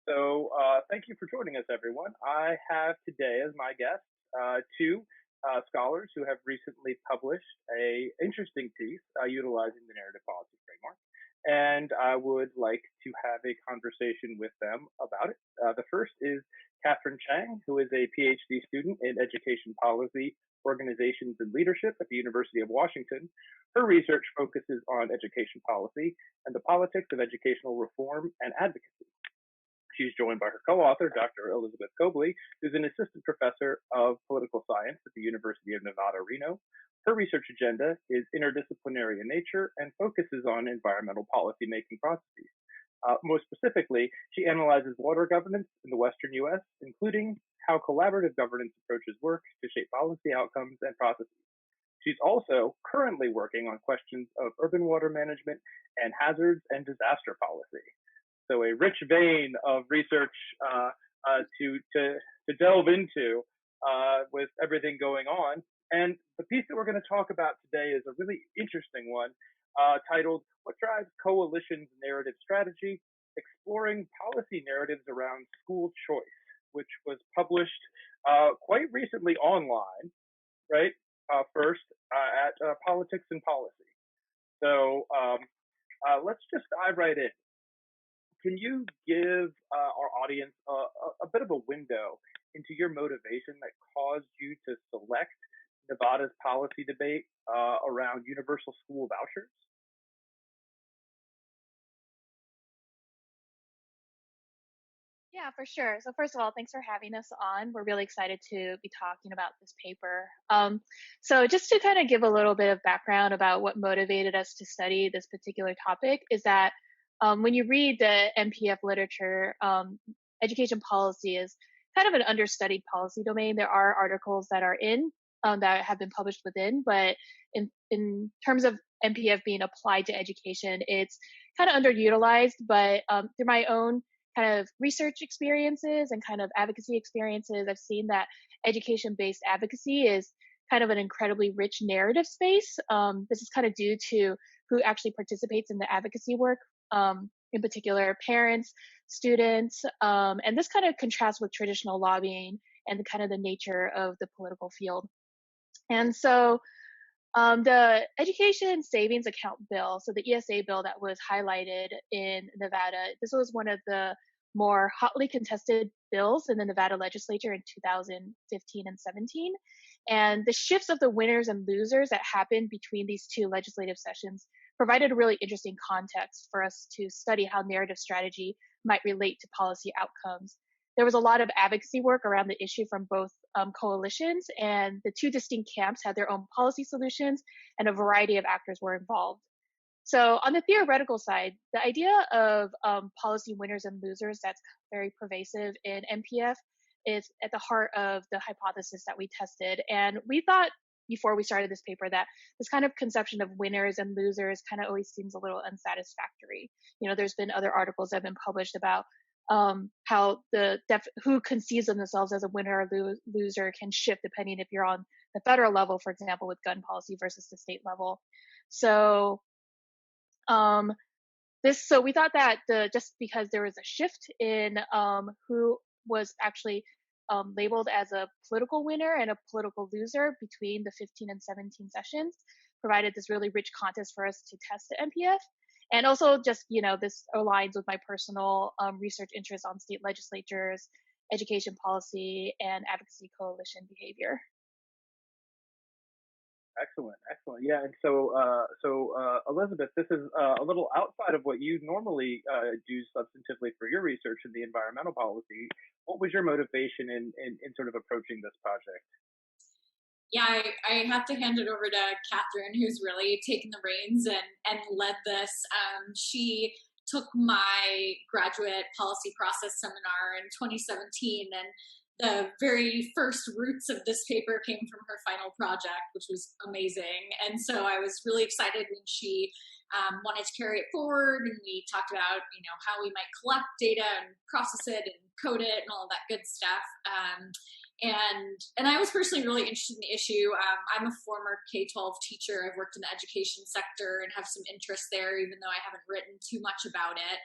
Thank you for joining us, everyone. I have today as my guests two scholars who have recently published a interesting piece utilizing the narrative policy framework, and I would like to have a conversation with them about it. The first is Katherine Chang, who is a PhD student in education policy, organizations, and leadership at the University of Washington. Her research focuses on education policy and the politics of educational reform and advocacy. She's joined by her co-author, Dr. Elizabeth Koebele, who's an assistant professor of political science at the University of Nevada, Reno. Her research agenda is interdisciplinary in nature and focuses on environmental policymaking processes. Most specifically, she analyzes water governance in the Western U.S., including how collaborative governance approaches work to shape policy outcomes and processes. She's also currently working on questions of urban water management and hazards and disaster policy. So a rich vein of research to delve into with everything going on. And the piece that we're going to talk about today is a really interesting one titled "What Drives Coalitions Narrative Strategy: Exploring Policy Narratives Around School Choice," which was published quite recently online, right? First at Politics and Policy. So let's just dive right in. Can you give our audience a bit of a window into your motivation that caused you to select Nevada's policy debate around universal school vouchers? Yeah, for sure. So first of all, thanks for having us on. We're really excited to be talking about this paper. So just to kind of give a little bit of background about what motivated us to study this particular topic is that when you read the NPF literature, education policy is kind of an understudied policy domain. There are articles that are in that have been published within, but in terms of NPF being applied to education, it's kind of underutilized. But through my own kind of research experiences and kind of advocacy experiences, I've seen that education-based advocacy is kind of an incredibly rich narrative space. This is kind of due to who actually participates in the advocacy work, in particular parents, students, and this kind of contrasts with traditional lobbying and the kind of the nature of the political field. And so the Education Savings Account Bill, so the ESA bill that was highlighted in Nevada, this was one of the more hotly contested bills in the Nevada legislature in 2015 and 17. And the shifts of the winners and losers that happened between these two legislative sessions provided a really interesting context for us to study how narrative strategy might relate to policy outcomes. There was a lot of advocacy work around the issue from both coalitions, and the two distinct camps had their own policy solutions, and a variety of actors were involved. So on the theoretical side, the idea of policy winners and losers that's very pervasive in NPF is at the heart of the hypothesis that we tested. And we thought before we started this paper that this kind of conception of winners and losers kind of always seems a little unsatisfactory. You know, there's been other articles that have been published about how who conceives of themselves as a winner or loser can shift depending if you're on the federal level, for example, with gun policy versus the state level. So so we thought that just because there was a shift in who was actually labeled as a political winner and a political loser between the 15 and 17 sessions provided this really rich context for us to test the NPF. And also just, you know, this aligns with my personal research interests on state legislatures, education policy, and advocacy coalition behavior. Excellent, excellent. Yeah, and Elizabeth, this is a little outside of what you normally do substantively for your research in the environmental policy. What was your motivation in sort of approaching this project? Yeah, I have to hand it over to Katherine, who's really taken the reins and led this. She took my graduate policy process seminar in 2017, and the very first roots of this paper came from her final project, which was amazing. And so I was really excited when she wanted to carry it forward, and we talked about, you know, how we might collect data and process it and code it and all that good stuff. And I was personally really interested in the issue. I'm a former K-12 teacher. I've worked in the education sector and have some interest there, even though I haven't written too much about it.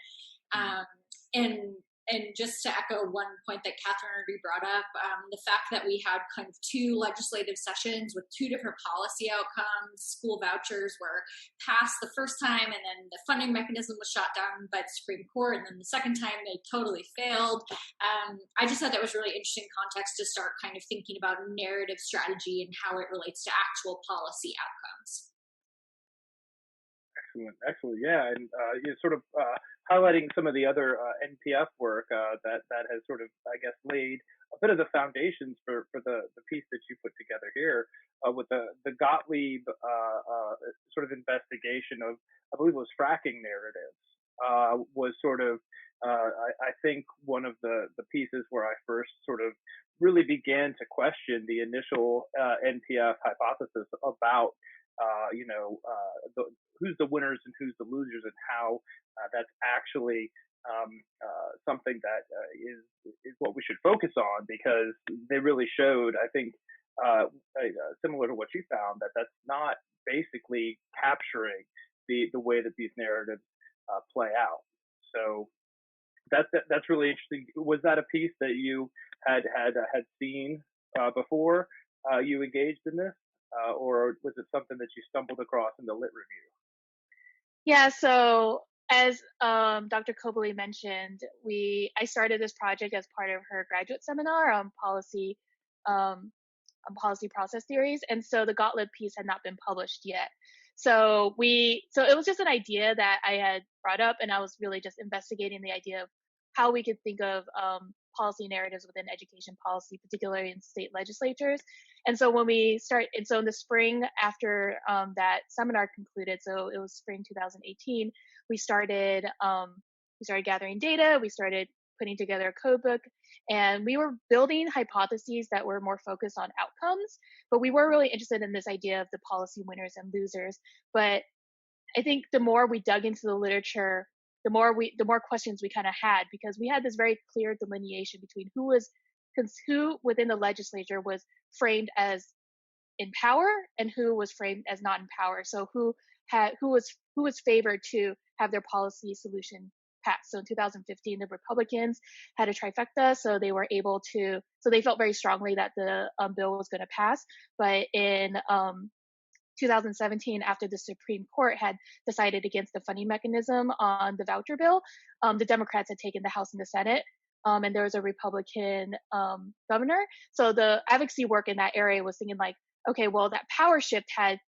and just to echo one point that Catherine already brought up, the fact that we had kind of two legislative sessions with two different policy outcomes. School vouchers were passed the first time, and then the funding mechanism was shot down by the Supreme Court, and then the second time they totally failed. I just thought that was really interesting context to start kind of thinking about narrative strategy and how it relates to actual policy outcomes. Excellent. Yeah, and you sort of highlighting some of the other NPF work that has sort of, I guess, laid a bit of the foundations for the piece that you put together here with the Gottlieb sort of investigation of, I believe it was fracking narratives, was sort of I think one of the pieces where I first sort of really began to question the initial NPF hypothesis about who's the winners and who's the losers, and how that's actually something that is what we should focus on, because they really showed, I think, similar to what you found, that that's not basically capturing the way that these narratives play out. So that's really interesting. Was that a piece that you had seen before you engaged in this? Or was it something that you stumbled across in the lit review? Yeah, so as Dr. Koebele mentioned, I started this project as part of her graduate seminar on policy process theories, and so the Gottlieb piece had not been published yet. So it was just an idea that I had brought up, and I was really just investigating the idea of how we could think of policy narratives within education policy, particularly in state legislatures. And so in the spring after that seminar concluded, so it was spring 2018, we started gathering data, we started putting together a code book, and we were building hypotheses that were more focused on outcomes, but we were really interested in this idea of the policy winners and losers. But I think the more we dug into the literature, the more questions we kind of had, because we had this very clear delineation between who within the legislature was framed as in power and who was framed as not in power. So who was favored to have their policy solution passed. So in 2015, the Republicans had a trifecta, so they felt very strongly that the bill was going to pass. But in 2017, after the Supreme Court had decided against the funding mechanism on the voucher bill, the Democrats had taken the House and the Senate, and there was a Republican governor. So the advocacy work in that area was thinking like, okay, well, that power shift had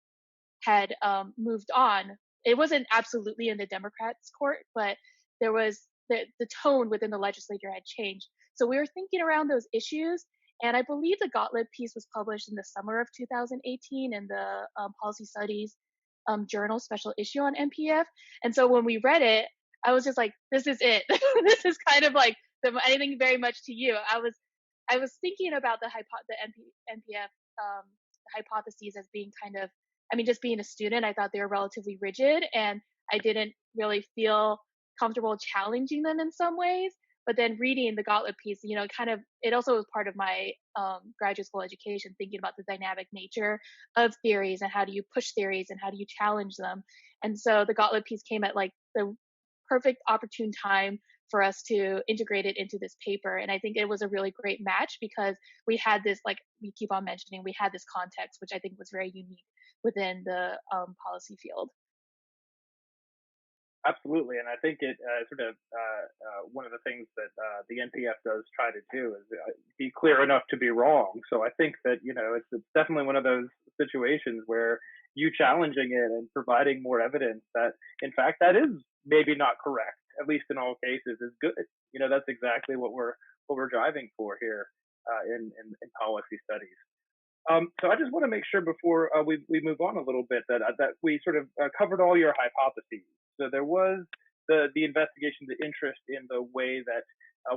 moved on. It wasn't absolutely in the Democrats' court, but there was the tone within the legislature had changed. So we were thinking around those issues. And I believe the Gottlieb piece was published in the summer of 2018 in the Policy Studies Journal special issue on NPF. And so when we read it, I was just like, this is it. This is kind of like anything very much to you. I was thinking about the NPF hypotheses as being kind of, just being a student, I thought they were relatively rigid, and I didn't really feel comfortable challenging them in some ways. But then reading the Gottlieb piece, it also was part of my graduate school education, thinking about the dynamic nature of theories and how do you push theories and how do you challenge them. And so the Gottlieb piece came at like the perfect opportune time for us to integrate it into this paper. And I think it was a really great match because we had this, like we keep on mentioning, we had this context, which I think was very unique within the policy field. Absolutely, and I think it sort of one of the things that the NPF does try to do is be clear enough to be wrong. So I think that it's definitely one of those situations where you challenging it and providing more evidence that in fact that is maybe not correct, at least in all cases, is good. That's exactly what we're driving for here in policy studies. So I just want to make sure before we move on a little bit that we sort of covered all your hypotheses. So there was the investigation, the interest in the way that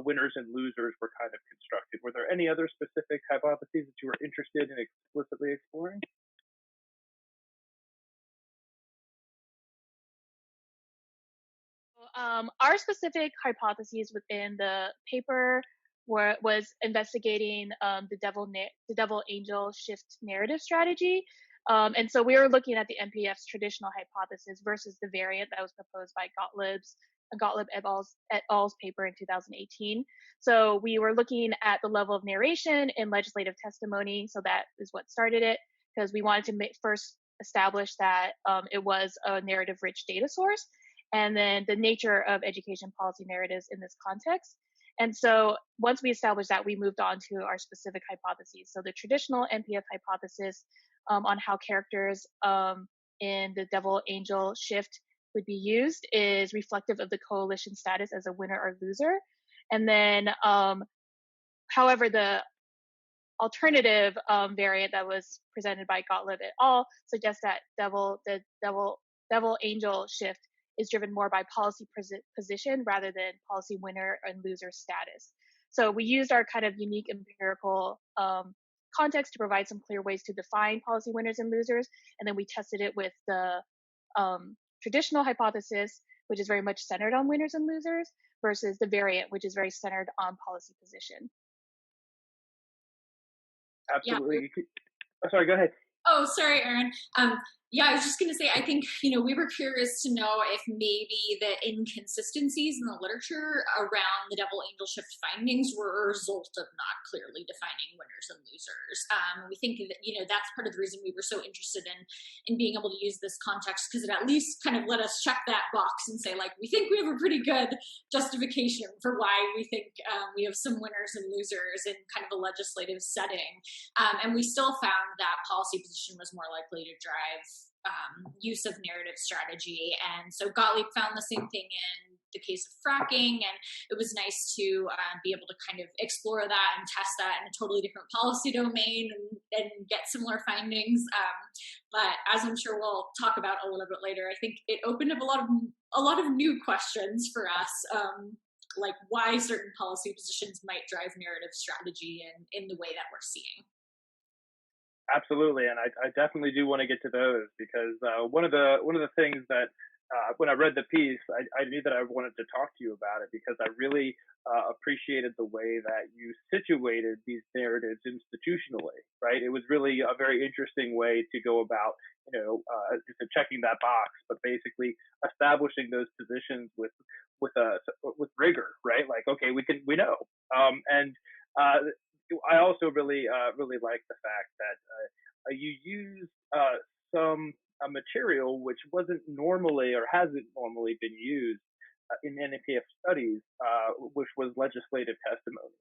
winners and losers were kind of constructed. Were there any other specific hypotheses that you were interested in explicitly exploring? Our specific hypotheses within the paper was investigating the devil angel shift narrative strategy. And so we were looking at the NPF's traditional hypothesis versus the variant that was proposed by Gottlieb's Gottlieb et al.'s paper in 2018. So we were looking at the level of narration in legislative testimony. So that is what started it, because we wanted to first establish that it was a narrative-rich data source, and then the nature of education policy narratives in this context. And so once we established that, we moved on to our specific hypotheses. So the traditional NPF hypothesis on how characters in the devil angel shift would be used is reflective of the coalition status as a winner or loser. And then, however, the alternative variant that was presented by Gottlieb et al. Suggests that the devil angel shift is driven more by policy position rather than policy winner and loser status. So we used our kind of unique empirical context to provide some clear ways to define policy winners and losers, and then we tested it with the traditional hypothesis, which is very much centered on winners and losers, versus the variant, which is very centered on policy position. Absolutely. Yeah. Oh, sorry, go ahead. Oh, sorry, Erin. Yeah, I was just going to say, I think, we were curious to know if maybe the inconsistencies in the literature around the devil angel shift findings were a result of not clearly defining winners and losers. We think that, that's part of the reason we were so interested in being able to use this context, because it at least kind of let us check that box and say, like, we think we have a pretty good justification for why we think we have some winners and losers in kind of a legislative setting. And we still found that policy position was more likely to drive use of narrative strategy. And so Gottlieb found the same thing in the case of fracking, and it was nice to be able to kind of explore that and test that in a totally different policy domain and get similar findings. But as I'm sure we'll talk about a little bit later, I think it opened up a lot of new questions for us, like why certain policy positions might drive narrative strategy in the way that we're seeing. Absolutely, and I definitely do want to get to those, because one of the things that when I read the piece, I knew that I wanted to talk to you about it, because I really appreciated the way that you situated these narratives institutionally, right? It was really a very interesting way to go about, just checking that box, but basically establishing those positions with rigor, right? Like, okay, we know, and I also really like the fact that you used some material which wasn't normally or hasn't normally been used in NPF studies, which was legislative testimony.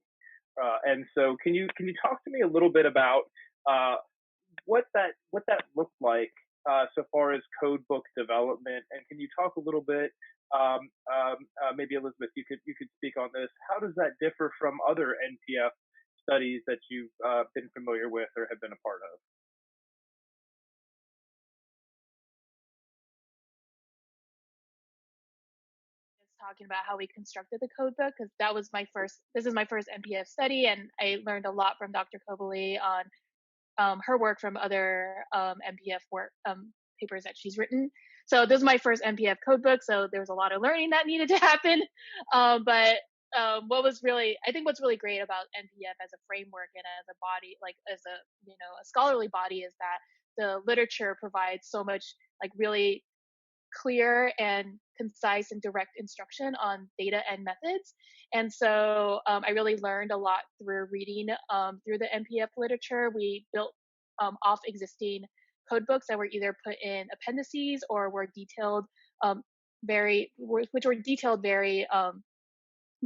And so, can you talk to me a little bit about what that looked like so far as code book development, and can you talk a little bit? Maybe Elizabeth, you could speak on this. How does that differ from other NPF studies that you've been familiar with or have been a part of? Just talking about how we constructed the code book, because this is my first NPF study, and I learned a lot from Dr. Koebele on her work from other NPF work papers that she's written. So this is my first NPF code book, so there was a lot of learning that needed to happen. But what's really great about NPF as a framework and as a body, like as a scholarly body, is that the literature provides so much like really clear and concise and direct instruction on data and methods. And so I really learned a lot through reading through the NPF literature. We built off existing code books that were either put in appendices or were detailed very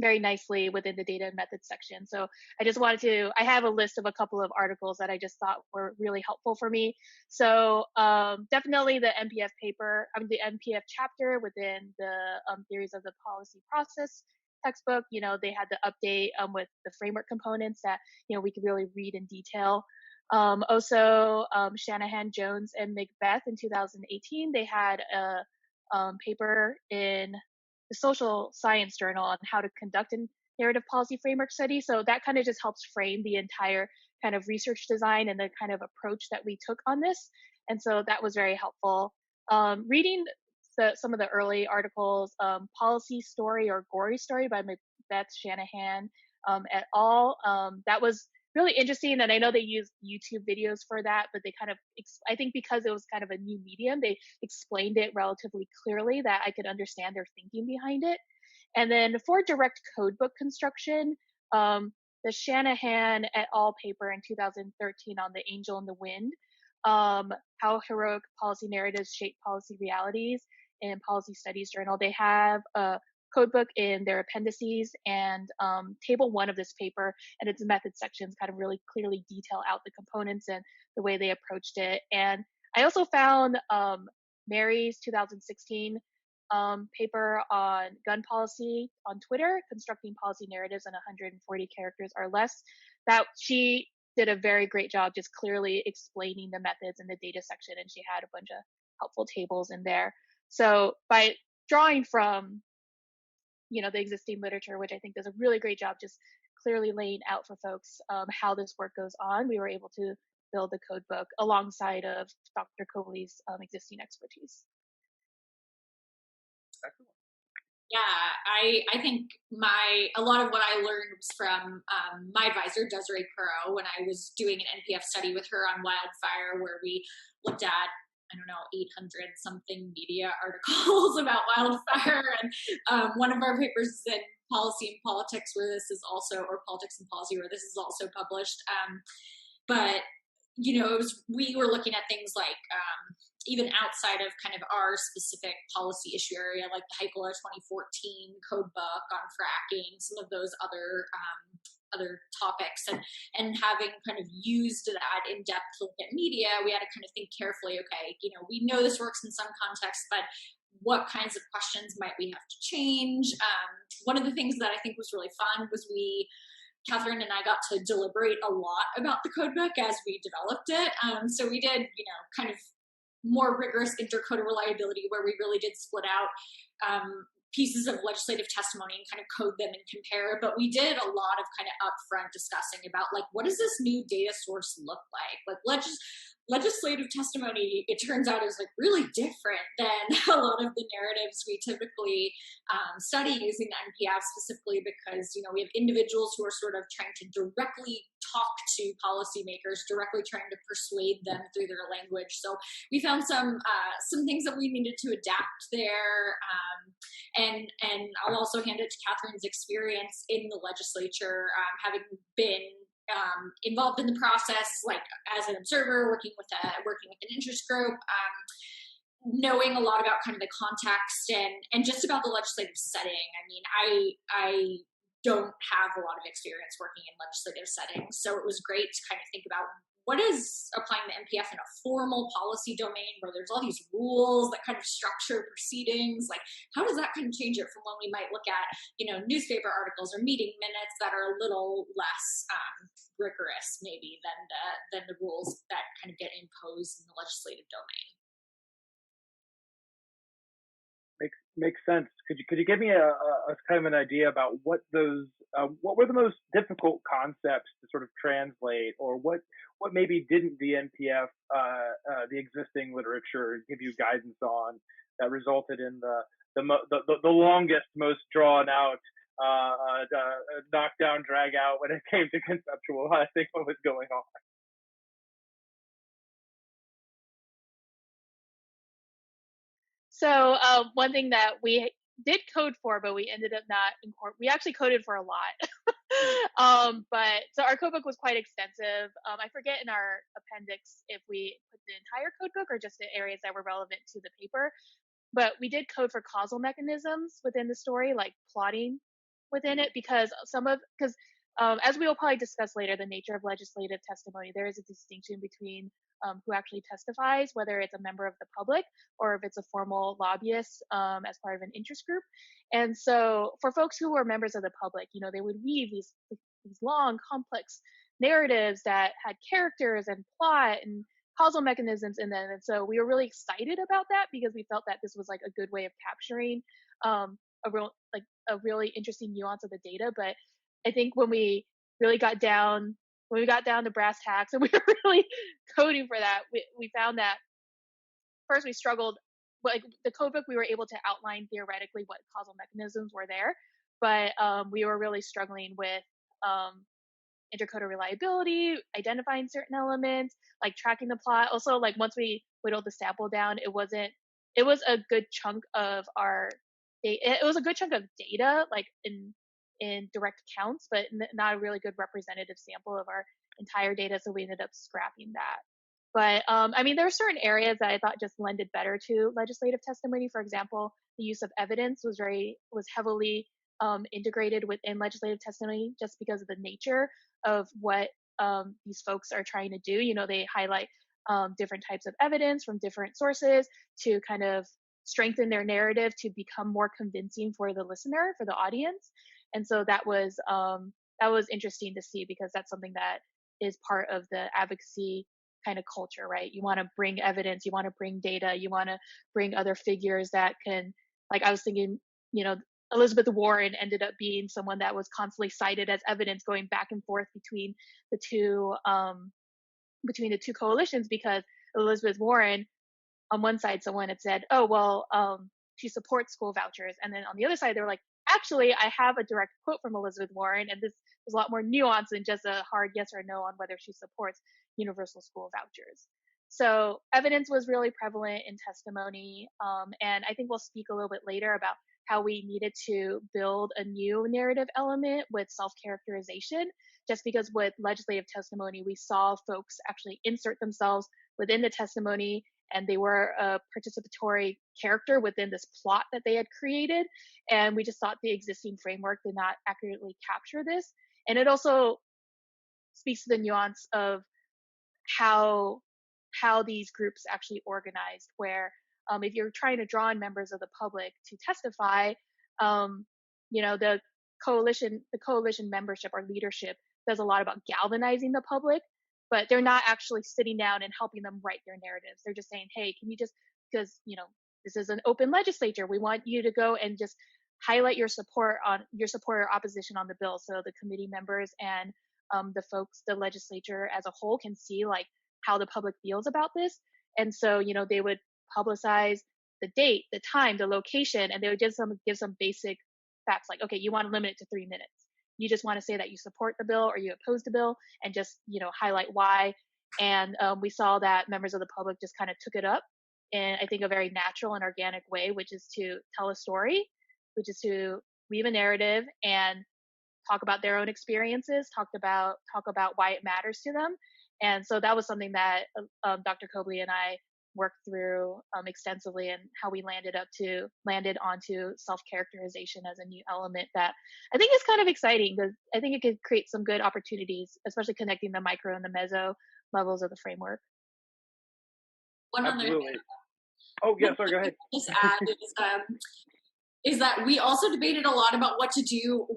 very nicely within the data and methods section. So I have a list of a couple of articles that I just thought were really helpful for me. So definitely the the NPF chapter within the theories of the policy process textbook, they had the update with the framework components that, we could really read in detail. Also, Shanahan, Jones, and Macbeth in 2018, they had a paper in the Social Science Journal on how to conduct a narrative policy framework study. So that kind of just helps frame the entire kind of research design and the kind of approach that we took on this. And so that was very helpful. Reading some of the early articles, Policy Story or Gory Story by Macbeth, Shanahan et al. That was really interesting. And I know they used YouTube videos for that, but they kind of, I think because it was kind of a new medium, they explained it relatively clearly that I could understand their thinking behind it. And then for direct codebook construction, the Shanahan et al. Paper in 2013 on the angel and the wind, how heroic policy narratives shape policy realities in Policy Studies Journal. They have a codebook in their appendices, and table 1 of this paper and its method sections kind of really clearly detail out the components and the way they approached it. And I also found Mary's 2016 paper on gun policy on Twitter, constructing policy narratives in 140 characters or less, that she did a very great job just clearly explaining the methods in the data section, and she had a bunch of helpful tables in there. So by drawing from, the existing literature, which I think does a really great job just clearly laying out for folks how this work goes on, we were able to build the code book alongside of Dr. Koebele's existing expertise. Excellent. Yeah, I think a lot of what I learned was from my advisor, Desiree Perot, when I was doing an NPF study with her on wildfire, where we looked at, 800 something media articles about wildfire. And one of our papers is in Policy and Politics, where this is also, or Politics and Policy, where this is also published. But, we were looking at things like, even outside of kind of our specific policy issue area, like the Heikler 2014 code book on fracking, some of those other topics, and having kind of used that in depth look at media, we had to kind of think carefully. Okay, we know this works in some contexts, but what kinds of questions might we have to change? One of the things that I think was really fun was Katherine and I got to deliberate a lot about the code book as we developed it. So we did, kind of more rigorous intercodal reliability, where we really did split out pieces of legislative testimony and kind of code them and compare. But we did a lot of kind of upfront discussing about, like, what does this new data source look like? Like, legislative testimony, it turns out, is like really different than a lot of the narratives we typically study using NPF, specifically because, we have individuals who are sort of trying to directly talk to policymakers, directly trying to persuade them through their language. So we found some things that we needed to adapt there. And I'll also hand it to Katherine's experience in the legislature, having been involved in the process, like as an observer, working with an interest group, knowing a lot about kind of the context and just about the legislative setting. I mean, I don't have a lot of experience working in legislative settings, so it was great to kind of think about what is applying the NPF in a formal policy domain where there's all these rules that kind of structure proceedings. Like, how does that kind of change it from when we might look at, newspaper articles or meeting minutes that are a little less rigorous maybe than the rules that kind of get imposed in the legislative domain? Makes sense. Could you give me a kind of an idea about what were the most difficult concepts to sort of translate, or what maybe didn't the NPF, the existing literature, give you guidance on that resulted in the longest, most drawn out, knockdown, drag out when it came to conceptualizing what was going on? So one thing that we did code for, but we ended up not we actually coded for a lot. But so our codebook was quite extensive. I forget in our appendix if we put the entire codebook or just the areas that were relevant to the paper. But we did code for causal mechanisms within the story, like plotting within it, because as we will probably discuss later, the nature of legislative testimony, there is a distinction between who actually testifies, whether it's a member of the public or if it's a formal lobbyist as part of an interest group. And so for folks who were members of the public, they would weave these long, complex narratives that had characters and plot and causal mechanisms in them. And so we were really excited about that because we felt that this was like a good way of capturing a really interesting nuance of the data. But I think when we got down to brass tacks and we were really coding for that, we found that first we struggled. Like the codebook, we were able to outline theoretically what causal mechanisms were there, but we were really struggling with intercoder reliability, identifying certain elements, like tracking the plot. Also, like once we whittled the sample down, it was a good chunk of our it was a good chunk of data, like in direct counts, but not a really good representative sample of our entire data. So we ended up scrapping that. But I mean, there are certain areas that I thought just lended better to legislative testimony. For example, the use of evidence was heavily integrated within legislative testimony, just because of the nature of what these folks are trying to do. You know, they highlight different types of evidence from different sources to kind of strengthen their narrative to become more convincing for the listener, for the audience. And so that was interesting to see, because that's something that is part of the advocacy kind of culture, right? You want to bring evidence, you want to bring data, you want to bring other figures that can, like I was thinking, you know, Elizabeth Warren ended up being someone that was constantly cited as evidence, going back and forth between the two coalitions, because Elizabeth Warren, on one side, someone had said, oh, well, she supports school vouchers. And then on the other side, they were like, actually, I have a direct quote from Elizabeth Warren, and this is a lot more nuanced than just a hard yes or no on whether she supports universal school vouchers. So evidence was really prevalent in testimony. And I think we'll speak a little bit later about how we needed to build a new narrative element with self-characterization, just because with legislative testimony, we saw folks actually insert themselves within the testimony, and they were a participatory character within this plot that they had created. And we just thought the existing framework did not accurately capture this. And it also speaks to the nuance of how these groups actually organized, where if you're trying to draw in members of the public to testify, you know, the coalition membership or leadership does a lot about galvanizing the public, but they're not actually sitting down and helping them write their narratives. They're just saying, hey, can you just, because, you know, this is an open legislature, we want you to go and just highlight your support or opposition on the bill, so the committee members and the folks, the legislature as a whole, can see like how the public feels about this. And so, you know, they would publicize the date, the time, the location, and they would just give some basic facts, like, okay, you want to limit it to 3 minutes. You just want to say that you support the bill or you oppose the bill, and just, you know, highlight why. And we saw that members of the public just kind of took it up in, I think, a very natural and organic way, which is to tell a story, which is to weave a narrative and talk about their own experiences, talk about why it matters to them. And so that was something that Dr. Koebele and I worked through extensively, and how we landed onto self-characterization as a new element that I think is kind of exciting, because I think it could create some good opportunities, especially connecting the micro and the meso levels of the framework. One Absolutely. other thing. Oh, yeah, sorry, go ahead. Just add is that we also debated a lot about what to do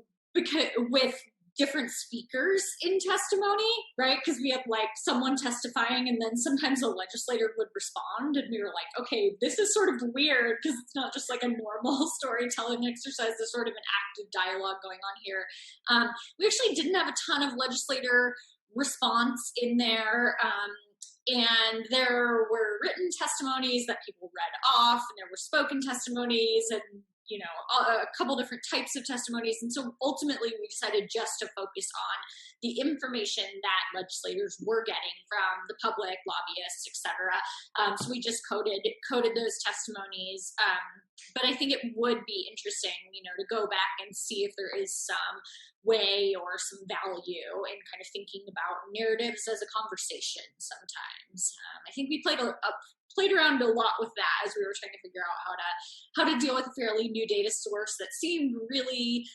with different speakers in testimony, right? Because we had like someone testifying, and then sometimes a legislator would respond, and we were like, okay, this is sort of weird, because it's not just like a normal storytelling exercise. There's sort of an active dialogue going on here. We actually didn't have a ton of legislator response in there. And there were written testimonies that people read off, and there were spoken testimonies, and, you know, a couple different types of testimonies. And so ultimately we decided just to focus on the information that legislators were getting from the public, lobbyists, etc. So we just coded those testimonies. But I think it would be interesting, you know, to go back and see if there is some way or some value in kind of thinking about narratives as a conversation sometimes. I think we played around a lot with that as we were trying to figure out how to deal with a fairly new data source that seemed really,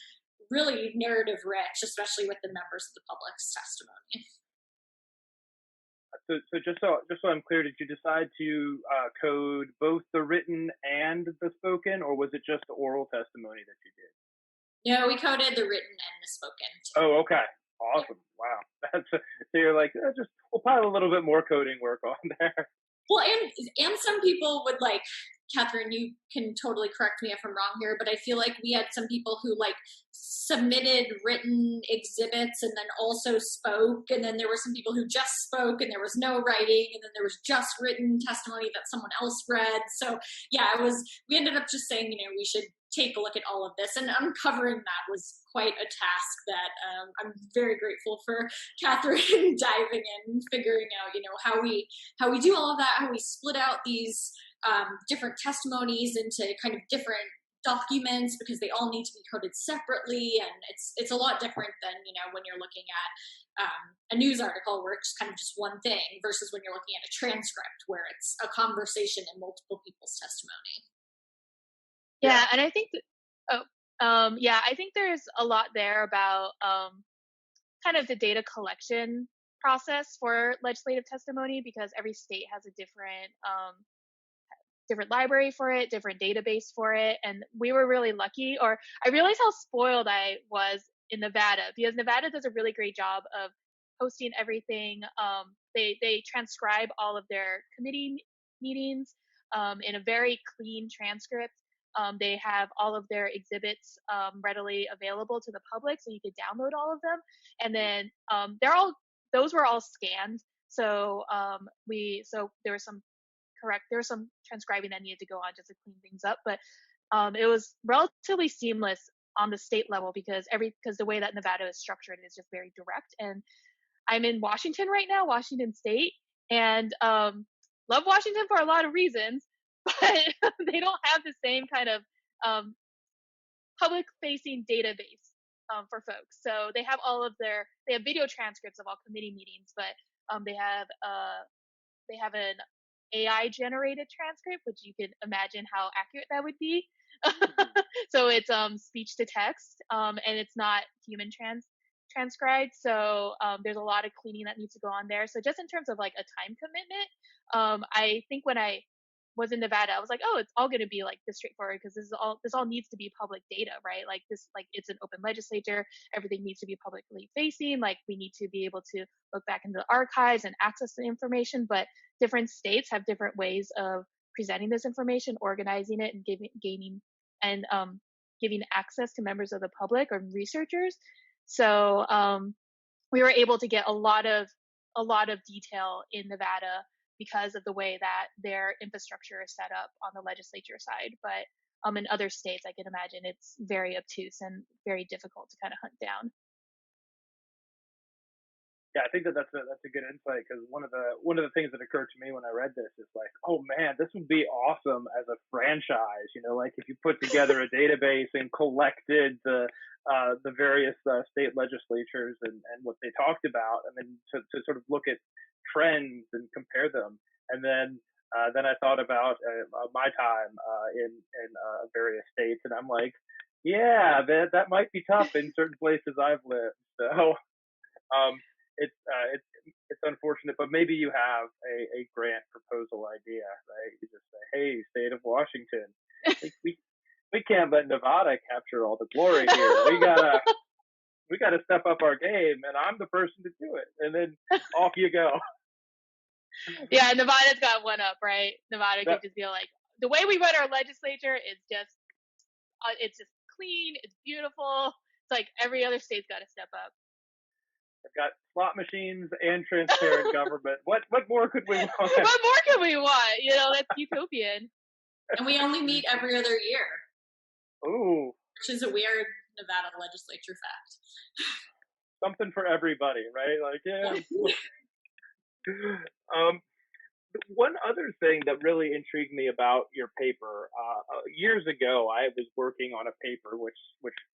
really narrative rich, especially with the members of the public's testimony. So just so I'm clear, did you decide to code both the written and the spoken, or was it just the oral testimony that you did? No, we coded the written and the spoken too. Oh, okay. Awesome. Wow. So you're like, we'll pile a little bit more coding work on there. Well, and some people would like Katherine, you can totally correct me if I'm wrong here, but I feel like we had some people who like submitted written exhibits and then also spoke, and then there were some people who just spoke and there was no writing, and then there was just written testimony that someone else read. So yeah, we ended up just saying, we should take a look at all of this, and uncovering that was quite a task that I'm very grateful for Katherine diving in, figuring out, how we do all of that, how we split out these different testimonies into kind of different documents, because they all need to be coded separately, and it's a lot different than when you're looking at a news article where it's kind of just one thing versus when you're looking at a transcript where it's a conversation and multiple people's testimony. Yeah, and I think I think there's a lot there about kind of the data collection process for legislative testimony, because every state has a different library for it, different database for it. And we were really lucky, or I realized how spoiled I was in Nevada, because Nevada does a really great job of hosting everything. They transcribe all of their committee meetings in a very clean transcript. They have all of their exhibits readily available to the public, so you could download all of them. And then those were all scanned. So there was some transcribing that needed to go on just to clean things up, but it was relatively seamless on the state level, because the way that Nevada is structured is just very direct. And I'm in Washington right now, Washington State, and love Washington for a lot of reasons, but they don't have the same kind of public-facing database for folks. So they have video transcripts of all committee meetings, but they have an AI generated transcript, which you can imagine how accurate that would be. So it's speech to text, and it's not human transcribed. So there's a lot of cleaning that needs to go on there. So just in terms of like a time commitment, I think when I was in Nevada, I was like, oh, it's all going to be like this straightforward, because this all needs to be public data, right? Like it's an open legislature. Everything needs to be publicly facing. Like we need to be able to look back into the archives and access the information. But different states have different ways of presenting this information, organizing it, and giving access to members of the public or researchers. So we were able to get a lot of detail in Nevada because of the way that their infrastructure is set up on the legislature side. But in other states, I can imagine it's very obtuse and very difficult to kind of hunt down. Yeah, I think that's a good insight, because one of the things that occurred to me when I read this is like, oh man, this would be awesome as a franchise. Like if you put together a database and collected the various state legislatures and what they talked about, and then to sort of look at trends and compare them, and then I thought about my time in various states, and I'm like, yeah, that might be tough in certain places I've lived. So. It's unfortunate, but maybe you have a grant proposal idea, right? You just say, hey, state of Washington, we can't let Nevada capture all the glory here. We gotta step up our game, and I'm the person to do it. And then off you go. Yeah, Nevada's got one up, right? Nevada could just be like, the way we run our legislature is just it's just clean, it's beautiful. It's like every other state's got to step up. I've got slot machines and transparent government. What more could we want? What more could we want? That's utopian. And we only meet every other year. Ooh. Which is a weird Nevada legislature fact. Something for everybody, right? Like, yeah. One other thing that really intrigued me about your paper, years ago, I was working on a paper which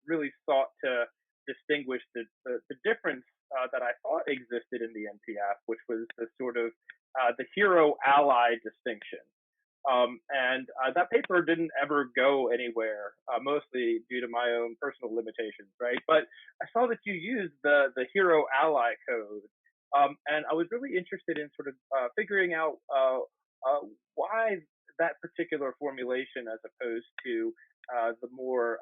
really sought to distinguish the difference that I thought existed in the NPF, which was the sort of the hero-ally distinction. And that paper didn't ever go anywhere, mostly due to my own personal limitations, right? But I saw that you used the hero-ally code, and I was really interested in sort of figuring out why that particular formulation, as opposed to the more,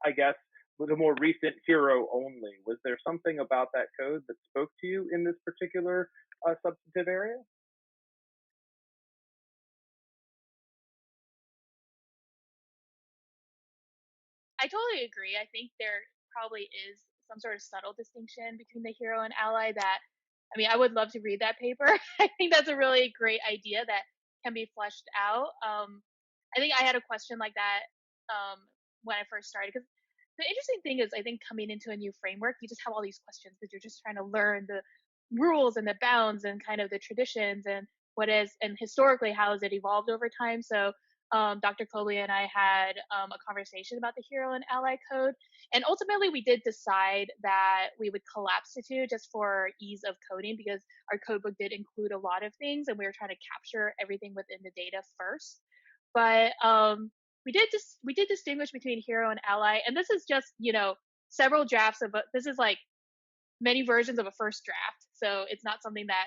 I guess, with a more recent hero only. Was there something about that code that spoke to you in this particular substantive area? I totally agree. I think there probably is some sort of subtle distinction between the hero and ally that, I mean, I would love to read that paper. I think that's a really great idea that can be fleshed out. I think I had a question like that when I first started, because the interesting thing is, I think coming into a new framework, you just have all these questions because you're just trying to learn the rules and the bounds and kind of the traditions and what is, and historically, how has it evolved over time. So Dr. Koebele and I had a conversation about the hero and ally code. And ultimately, we did decide that we would collapse the two just for ease of coding, because our codebook did include a lot of things and we were trying to capture everything within the data first. But we did distinguish between hero and ally. And this is just, several drafts of, this is like many versions of a first draft. So it's not something that,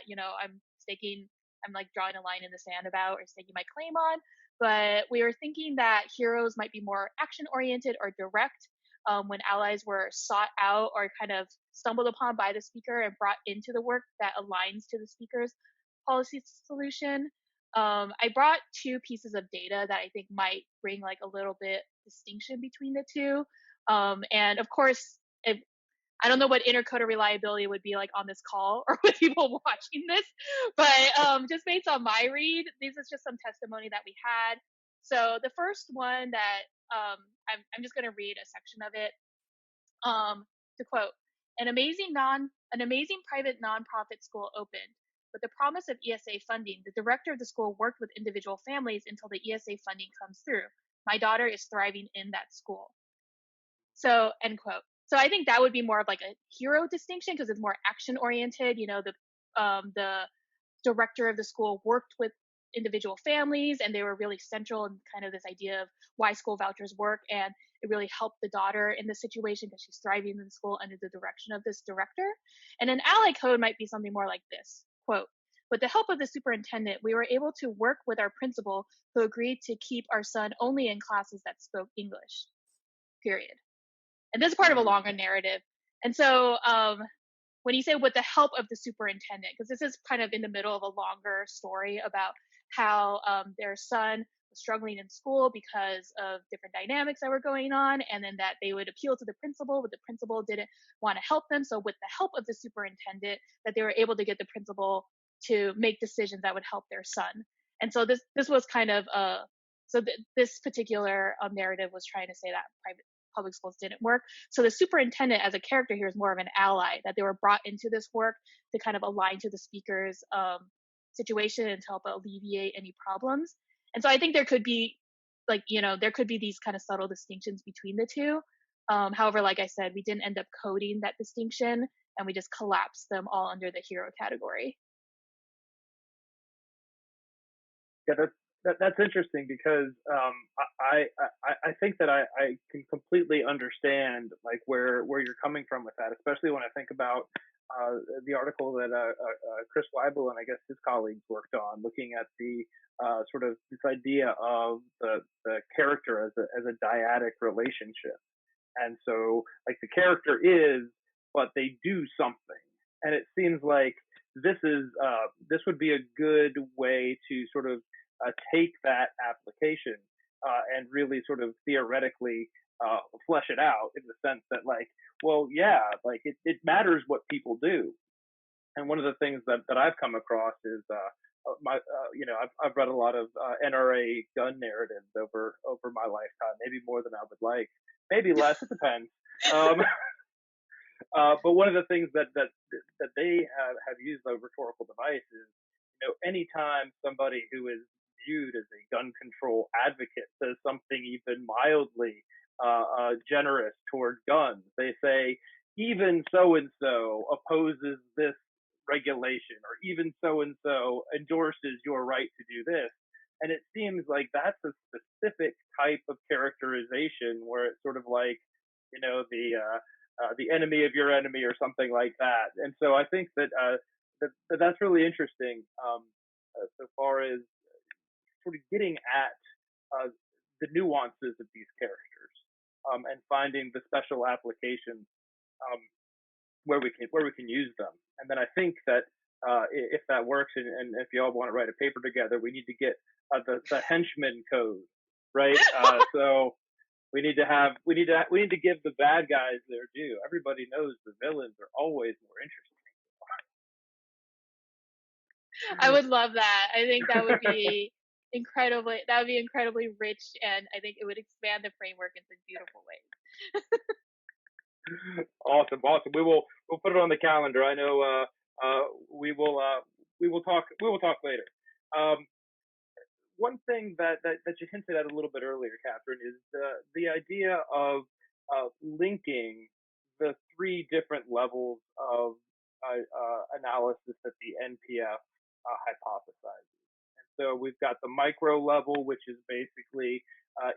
I'm like drawing a line in the sand about or staking my claim on. But we were thinking that heroes might be more action oriented or direct, when allies were sought out or kind of stumbled upon by the speaker and brought into the work that aligns to the speaker's policy solution. I brought two pieces of data that I think might bring like a little bit distinction between the two. And of course, if I don't know what intercoder reliability would be like on this call or with people watching this, but just based on my read, this is just some testimony that we had. So the first one that I'm just going to read a section of it. To quote, an amazing private nonprofit school opened. With the promise of ESA funding, the director of the school worked with individual families until the ESA funding comes through. My daughter is thriving in that school. So, end quote. So I think that would be more of like a hero distinction because it's more action oriented. The director of the school worked with individual families and they were really central in kind of this idea of why school vouchers work, and it really helped the daughter in the situation because she's thriving in the school under the direction of this director. And an ally code might be something more like this, quote, with the help of the superintendent, we were able to work with our principal who agreed to keep our son only in classes that spoke English, period. And this is part of a longer narrative. And so when you say with the help of the superintendent, because this is kind of in the middle of a longer story about how their son was struggling in school because of different dynamics that were going on, and then that they would appeal to the principal, but the principal didn't want to help them. So with the help of the superintendent, that they were able to get the principal to make decisions that would help their son. And so this was kind of this particular narrative was trying to say that public schools didn't work. So the superintendent as a character here is more of an ally, that they were brought into this work to kind of align to the speaker's situation and to help alleviate any problems. And so I think there could be there could be these kind of subtle distinctions between the two. However, like I said, we didn't end up coding that distinction and we just collapsed them all under the hero category. Yeah, that's interesting because I think that I can completely understand like where you're coming from with that, especially when I think about the article that Chris Weibel and I guess his colleagues worked on, looking at the sort of this idea of the character as a dyadic relationship. And so like the character is, but they do something, and it seems like this would be a good way to sort of take that application and really sort of theoretically flesh it out in the sense that like, well, yeah, like it matters what people do. And one of the things that I've come across is I've read a lot of NRA gun narratives over my lifetime, maybe more than I would like, maybe less, it depends. But one of the things that they have used a rhetorical device is, anytime somebody who is viewed as a gun control advocate says something even mildly generous toward guns, they say, even so and so opposes this regulation, or even so and so endorses your right to do this. And it seems like that's a specific type of characterization where it's sort of like, the enemy of your enemy or something like that. And so I think that that's really interesting so far as sort of getting at the nuances of these characters and finding the special applications where we can use them. And then I think that if that works, and if you all want to write a paper together, we need to get the henchman code, right? So we need to give the bad guys their due. Everybody knows the villains are always more I interesting. would love that. I think that would be incredibly rich, and I think it would expand the framework in some beautiful ways. Awesome, awesome. We'll put it on the calendar. I know we will talk later. Um, One thing that you hinted at a little bit earlier, Catherine, is the idea of linking the three different levels of analysis that the NPF hypothesizes. And so we've got the micro level, which is basically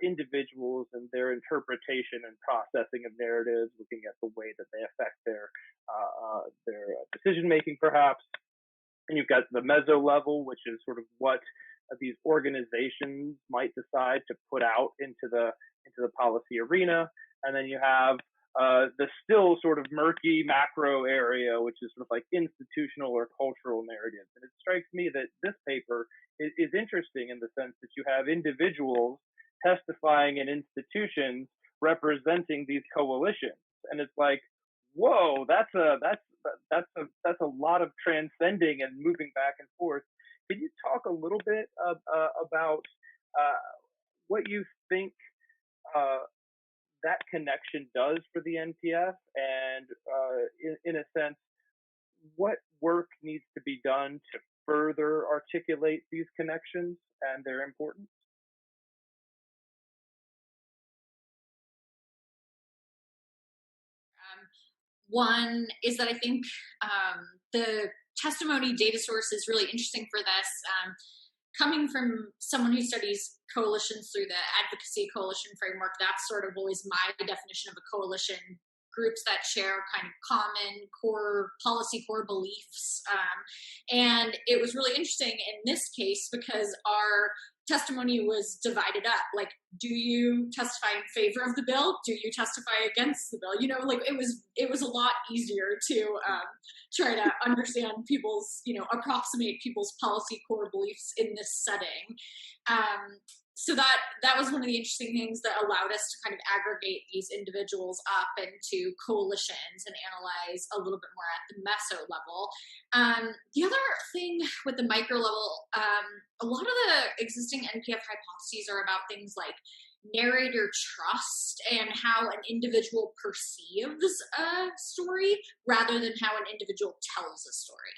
individuals and their interpretation and processing of narratives, looking at the way that they affect their decision making, perhaps. And you've got the meso level, which is sort of what these organizations might decide to put out into the policy arena. And then you have the still sort of murky macro area, which is sort of like institutional or cultural narratives. And it strikes me that this paper is interesting in the sense that you have individuals testifying in institutions representing these coalitions. And it's like, whoa, that's a lot of transcending and moving back and forth. Can you talk a little bit about what you think that connection does for the NPF, and in a sense, what work needs to be done to further articulate these connections and their importance? One is that I think the testimony data source is really interesting for this. Coming from someone who studies coalitions through the advocacy coalition framework, that's sort of always my definition of a coalition: groups that share kind of common core policy, core beliefs. And it was really interesting in this case because our testimony was divided up. Like, do you testify in favor of the bill? Do you testify against the bill? You know, like it was a lot easier to try to understand people's, approximate people's policy core beliefs in this setting. So that was one of the interesting things that allowed us to kind of aggregate these individuals up into coalitions and analyze a little bit more at the meso level. The other thing with the micro level, a lot of the existing NPF hypotheses are about things like narrator trust and how an individual perceives a story rather than how an individual tells a story.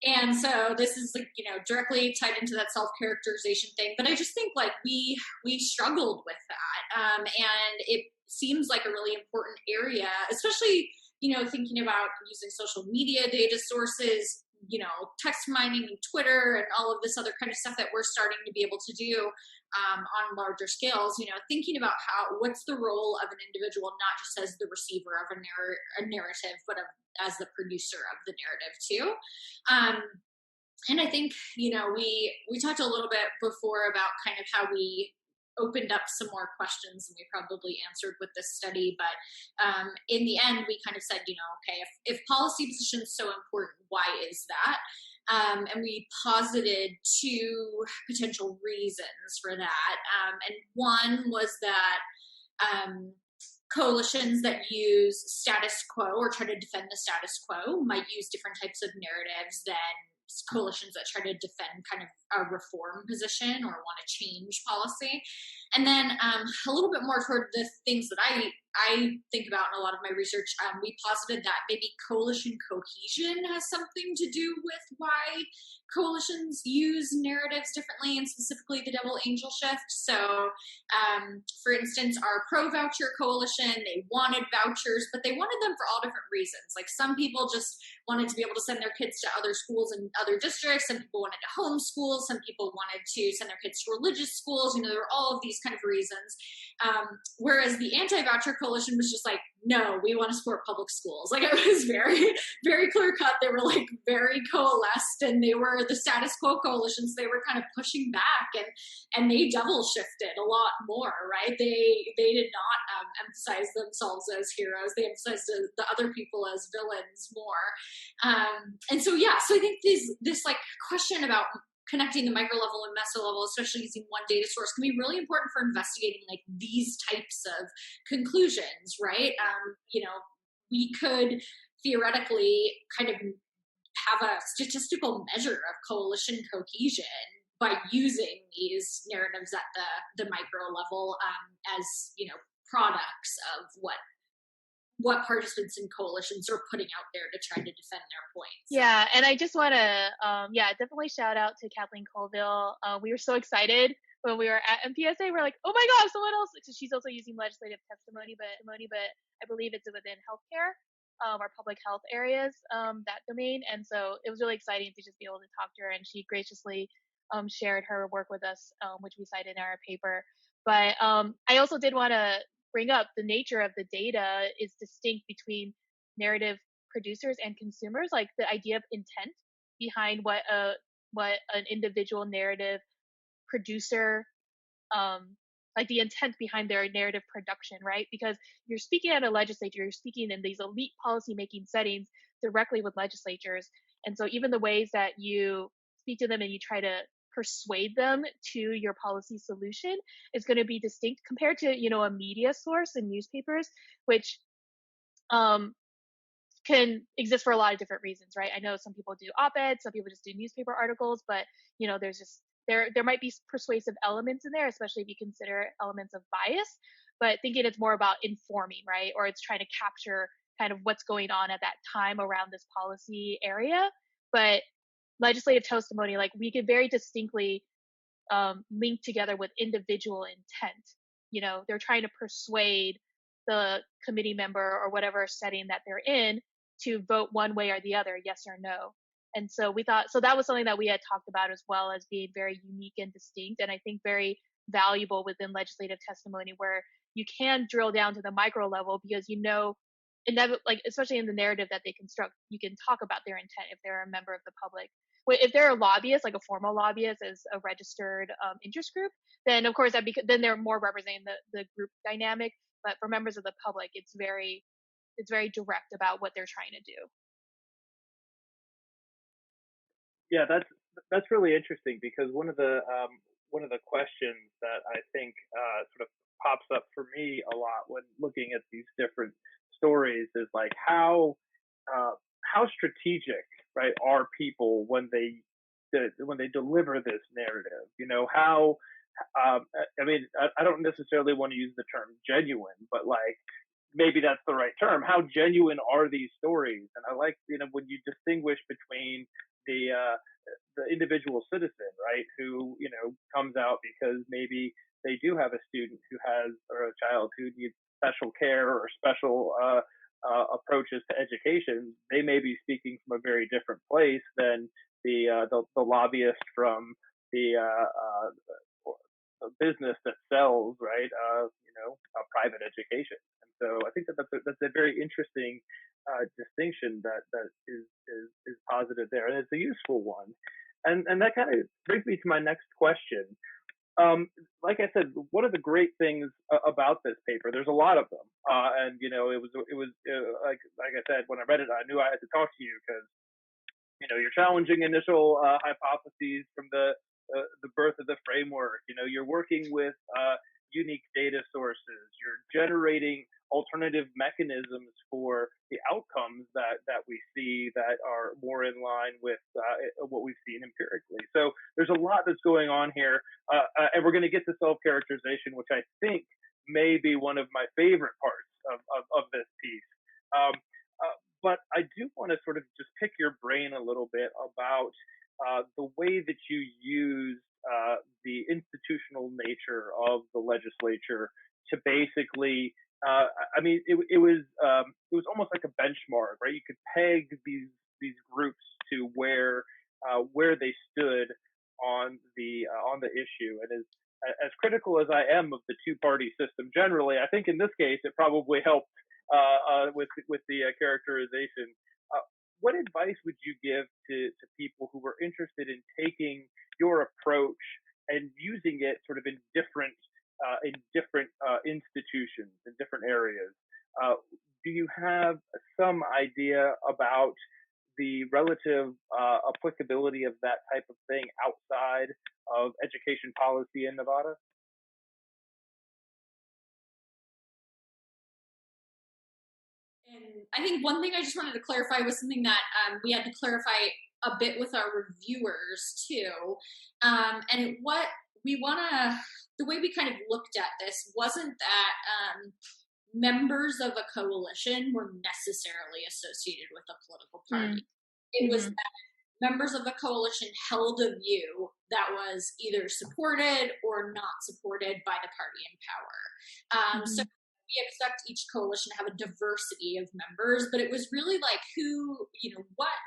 And so this is like, directly tied into that self-characterization thing. But I just think like we struggled with that. And it seems like a really important area, especially, thinking about using social media data sources, text mining and Twitter and all of this other kind of stuff that we're starting to be able to do on larger scales, thinking about what's the role of an individual, not just as the receiver of a narrative, but as the producer of the narrative too. And I think, we talked a little bit before about kind of how we opened up some more questions than we probably answered with this study. But in the end, we kind of said, okay, if policy position is so important, why is that? And we posited two potential reasons for that. And one was that coalitions that use status quo or try to defend the status quo might use different types of narratives than coalitions that try to defend kind of a reform position or want to change policy. And then a little bit more toward the things that I think about in a lot of my research, we posited that maybe coalition cohesion has something to do with why coalitions use narratives differently, and specifically the double angel shift. So, for instance, our pro-voucher coalition, they wanted vouchers, but they wanted them for all different reasons. Like some people just wanted to be able to send their kids to other schools in other districts. Some people wanted to homeschool. Some people wanted to send their kids to religious schools. There were all of these kind of reasons. Whereas the anti-voucher coalition was just like, no, we want to support public schools. Like it was very, very clear cut. They were like very coalesced, and they were the status quo coalitions. They were kind of pushing back, and they double shifted a lot more, right? They did not emphasize themselves as heroes. They emphasized the other people as villains more. And so, yeah, so I think this like question about connecting the micro level and meso level, especially using one data source, can be really important for investigating like these types of conclusions, right? We could theoretically kind of have a statistical measure of coalition cohesion by using these narratives at the micro level, as products of what participants in coalitions are putting out there to try to defend their points. Yeah, and I just want to, definitely shout out to Kathleen Colville. We were so excited when we were at MPSA. We're like, oh my gosh, someone else. She's also using legislative testimony, but I believe it's within healthcare, or public health areas, that domain. And so it was really exciting to just be able to talk to her, and she graciously shared her work with us, which we cited in our paper. But I also did want to bring up the nature of the data is distinct between narrative producers and consumers, like the idea of intent behind what an individual narrative producer, like the intent behind their narrative production, right? Because you're speaking at a legislature, you're speaking in these elite policy making settings directly with legislatures. And so even the ways that you speak to them and you try to persuade them to your policy solution is going to be distinct compared to, a media source in newspapers, which can exist for a lot of different reasons, right? I know some people do op-eds, some people just do newspaper articles, but there's just there might be persuasive elements in there, especially if you consider elements of bias. But thinking it's more about informing, right? Or it's trying to capture kind of what's going on at that time around this policy area. But legislative testimony, like we could very distinctly link together with individual intent. They're trying to persuade the committee member or whatever setting that they're in to vote one way or the other, yes or no. And so we thought, so that was something that we had talked about as well as being very unique and distinct, and I think very valuable within legislative testimony, where you can drill down to the micro level because like especially in the narrative that they construct, you can talk about their intent if they're a member of the public. If they're a lobbyist, like a formal lobbyist as a registered interest group, then of course then they're more representing the group dynamic. But for members of the public, it's very direct about what they're trying to do. Yeah, that's really interesting, because one of the questions that I think sort of pops up for me a lot when looking at these different stories is like how strategic, right, are people when they deliver this narrative? How I don't necessarily want to use the term genuine, but like maybe that's the right term. How genuine are these stories? And I like when you distinguish between the individual citizen, right, who comes out because maybe they do have a student who has, or a child who needs special care or special approaches to education. They may be speaking from a very different place than the lobbyist from the business that sells, right, private education. And so I think that's a very interesting distinction that is positive there, and it's a useful one. And that kind of brings me to my next question. Like I said, one of the great things about this paper, there's a lot of them, and it was like I said, when I read it, I knew I had to talk to you, because you're challenging initial hypotheses from the birth of the framework. You're working with unique data sources. You're generating alternative mechanisms for the outcomes that we see that are more in line with what we've seen empirically. So there's a lot that's going on here, and we're going to get to self-characterization, which I think may be one of my favorite parts of this piece. But I do want to sort of just pick your brain a little bit about the way that you use the institutional nature of the legislature to basically, it was almost like a benchmark, right? You could peg these groups to where they stood on the issue. And as critical as I am of the two-party system generally, I think in this case it probably helped with the characterization. What advice would you give to people who were interested in taking your approach and using it sort of in different institutions, in different areas? Do you have some idea about the relative applicability of that type of thing outside of education policy in Nevada? And I think one thing I just wanted to clarify was something that we had to clarify a bit with our reviewers too. And what we want to, the way we kind of looked at this wasn't that members of a coalition were necessarily associated with a political party. It was that members of a coalition held a view that was either supported or not supported by the party in power. So we expect each coalition to have a diversity of members, but it was really like who, what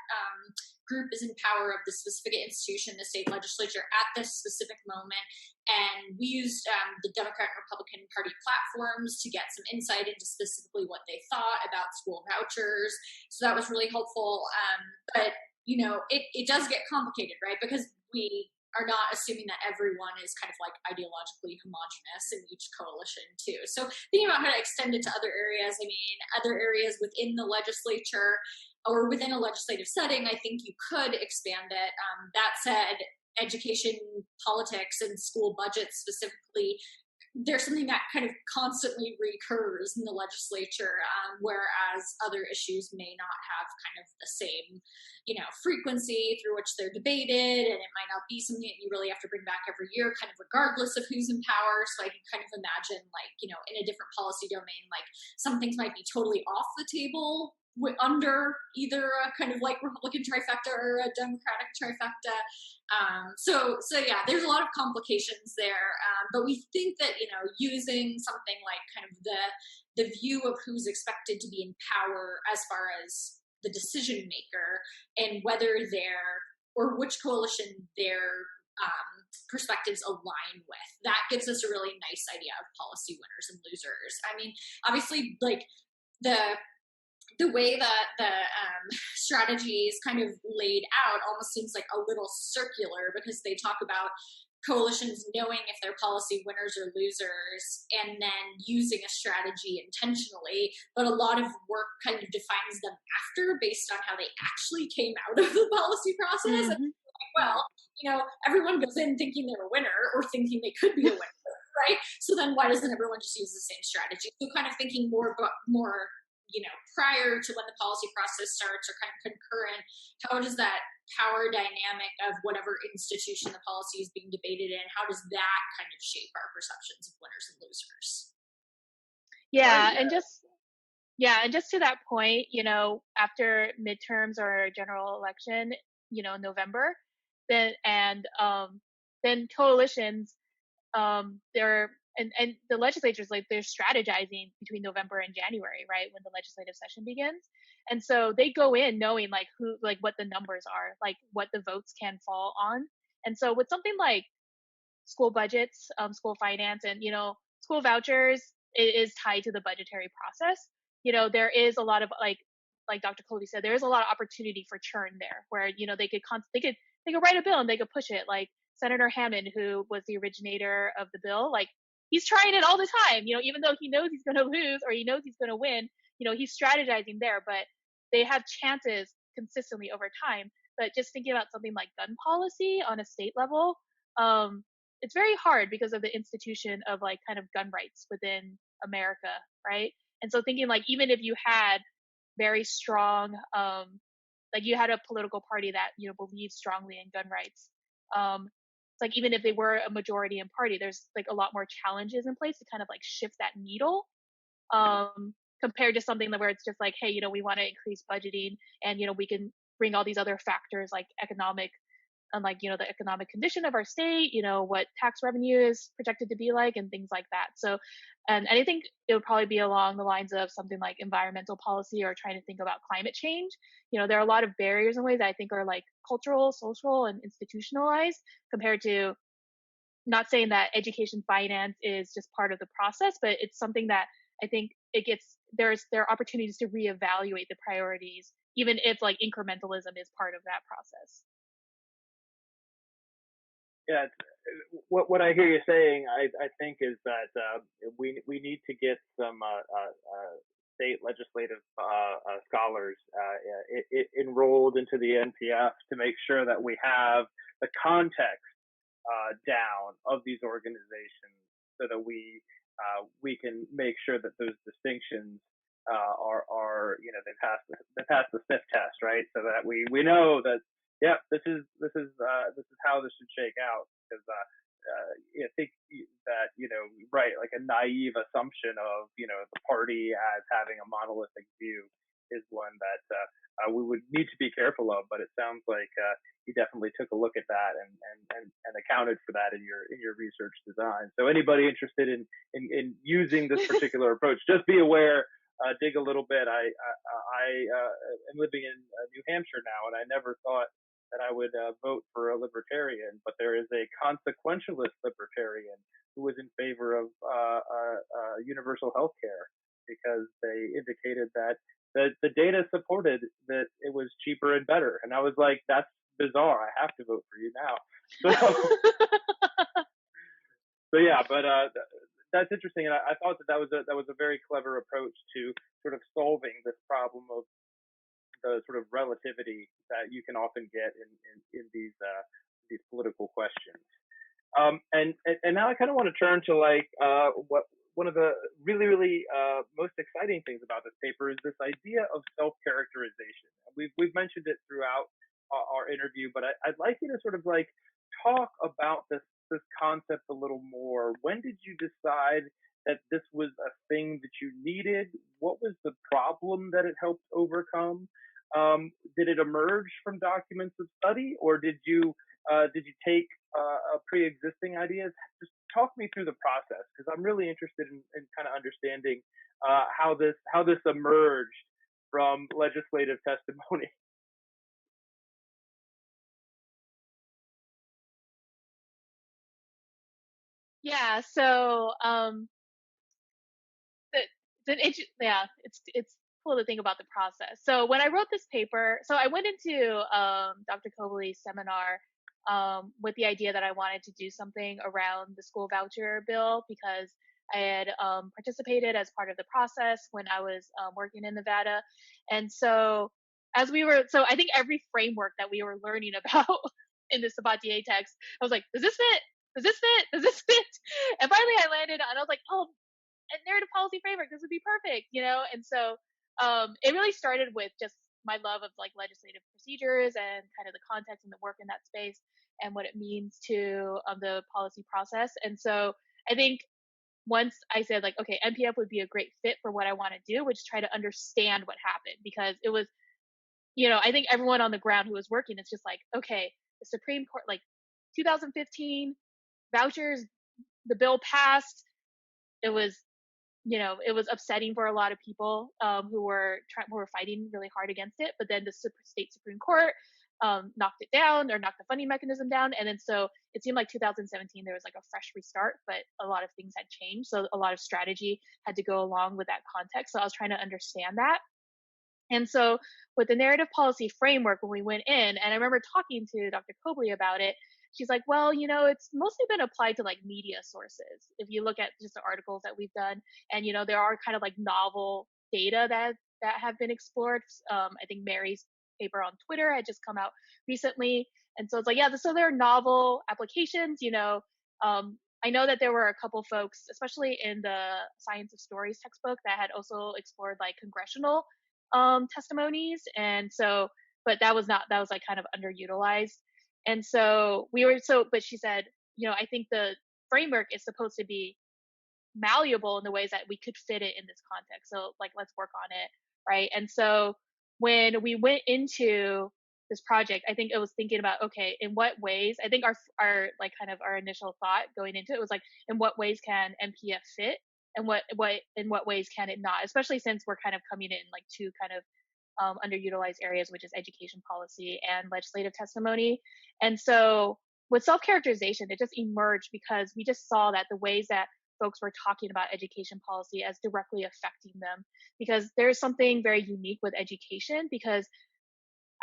group is in power of the specific institution, the state legislature at this specific moment. And we used the Democrat and Republican Party platforms to get some insight into specifically what they thought about school vouchers. So that was really helpful. But it does get complicated, right? Because we are not assuming that everyone is kind of like ideologically homogenous in each coalition too. So thinking about how to extend it to other areas, other areas within the legislature or within a legislative setting, I think you could expand it. That said, education politics and school budgets specifically, there's something that kind of constantly recurs in the legislature, whereas other issues may not have kind of the same, frequency through which they're debated, and it might not be something that you really have to bring back every year, kind of regardless of who's in power. So I can kind of imagine, like, in a different policy domain, like some things might be totally off the table under either a kind of like Republican trifecta or a Democratic trifecta. So yeah, there's a lot of complications there. But we think that, using something like kind of the view of who's expected to be in power as far as the decision maker and whether or which coalition their perspectives align with, that gives us a really nice idea of policy winners and losers. Obviously, like the way that the strategy is kind of laid out almost seems like a little circular, because they talk about coalitions knowing if they're policy winners or losers and then using a strategy intentionally, but a lot of work kind of defines them after based on how they actually came out of the policy process. And everyone goes in thinking they're a winner or thinking they could be a winner, right? So then why doesn't everyone just use the same strategy? So kind of thinking more prior to when the policy process starts or kind of concurrent, how does that power dynamic of whatever institution the policy is being debated in, how does that kind of shape our perceptions of winners and losers? And just to that point, after midterms or general election, November, then coalitions, they're and the legislatures, like, they're strategizing between November and January, right, when the legislative session begins. And so they go in knowing like what the numbers are, like what the votes can fall on. And so with something like school budgets, school finance, and school vouchers, it is tied to the budgetary process. There is a lot of like Dr. Koebele said, there is a lot of opportunity for churn there, where they could write a bill and they could push it. Like Senator Hammond, who was the originator of the bill, like he's trying it all the time. Even though he knows he's going to lose or he knows he's going to win, he's strategizing there. But they have chances consistently over time. But just thinking about something like gun policy on a state level, it's very hard because of the institution of like kind of gun rights within America, right? And so thinking like even if you had very strong, like you had a political party that believes strongly in gun rights, it's like even if they were a majority in party, there's like a lot more challenges in place to kind of like shift that needle, compared to something where it's just like, hey, we want to increase budgeting, and we can bring all these other factors like economic, and like the economic condition of our state, what tax revenue is projected to be like, and things like that. So, and I think it would probably be along the lines of something like environmental policy or trying to think about climate change. There are a lot of barriers and ways that I think are like cultural, social, and institutionalized, compared to, not saying that education finance is just part of the process, but it's something that I think there are opportunities to reevaluate the priorities, even if like incrementalism is part of that process. Yeah, what I hear you saying, I think, is that we need to get some state legislative scholars enrolled into the NPF to make sure that we have the context down of these organizations, so that we can make sure that those distinctions are they pass the sniff test, right? So that we know that, yeah, this is how this should shake out. Because I think that, right, like a naive assumption of, the party as having a monolithic view is one that we would need to be careful of. But it sounds like you definitely took a look at that and accounted for that in your research design. So anybody interested in using this particular approach, just be aware. Dig a little bit. I am living in New Hampshire now, and I never thought that I would vote for a libertarian, but there is a consequentialist libertarian who was in favor of universal health care, because they indicated that the data supported that it was cheaper and better. And I was like, that's bizarre. I have to vote for you now. So yeah, but that's interesting, and I thought that was a very clever approach to sort of solving this problem of the sort of relativity that you can often get in these political questions. And now I kind of want to turn to what one of the really most exciting things about this paper is this idea of self-characterization. We've mentioned it throughout our interview, but I'd like you to sort of talk about this concept a little more. When did you decide that this was a thing that you needed? What was the problem that it helped overcome? Did it emerge from documents of study, or did you take pre-existing ideas? Just talk me through the process, because I'm really interested in kind of understanding how this emerged from legislative testimony. Yeah. So it's cool to think about the process. So when I wrote this paper, so I went into Dr. Koebele's seminar with the idea that I wanted to do something around the school voucher bill, because I had participated as part of the process when I was working in Nevada. And so so I think every framework that we were learning about in the Sabatier text, I was like, does this fit? Does this fit? Does this fit? And finally I landed on, I was like, oh, a narrative policy framework, this would be perfect, And so it really started with just my love of legislative procedures and kind of the context and the work in that space and what it means to the policy process. And so I think once I said okay, NPF would be a great fit for what I want to do, which is try to understand what happened, because it was, I think everyone on the ground who was working, it's just okay, the Supreme Court, 2015 vouchers, the bill passed. It was it was upsetting for a lot of people who were fighting really hard against it. But then the state Supreme Court knocked it down, or knocked the funding mechanism down. And then so it seemed like 2017, there was a fresh restart, but a lot of things had changed. So a lot of strategy had to go along with that context. So I was trying to understand that. And so with the narrative policy framework, when we went in, and I remember talking to Dr. Koebele about it, she's like, well, it's mostly been applied to media sources. If you look at just the articles that we've done, and, there are kind of novel data that have been explored. I think Mary's paper on Twitter had just come out recently. And so it's yeah, so there are novel applications, I know that there were a couple folks, especially in the Science of Stories textbook, that had also explored congressional testimonies. And so, but that was kind of underutilized. And so but she said, I think the framework is supposed to be malleable in the ways that we could fit it in this context. So let's work on it. Right. And so when we went into this project, I think it was thinking about, okay, in what ways, I think our kind of our initial thought going into it was in what ways can NPF fit, and in what ways can it not, especially since we're kind of coming in two kind of underutilized areas, which is education policy and legislative testimony. And so with self-characterization, it just emerged because we just saw that the ways that folks were talking about education policy as directly affecting them, because there's something very unique with education. Because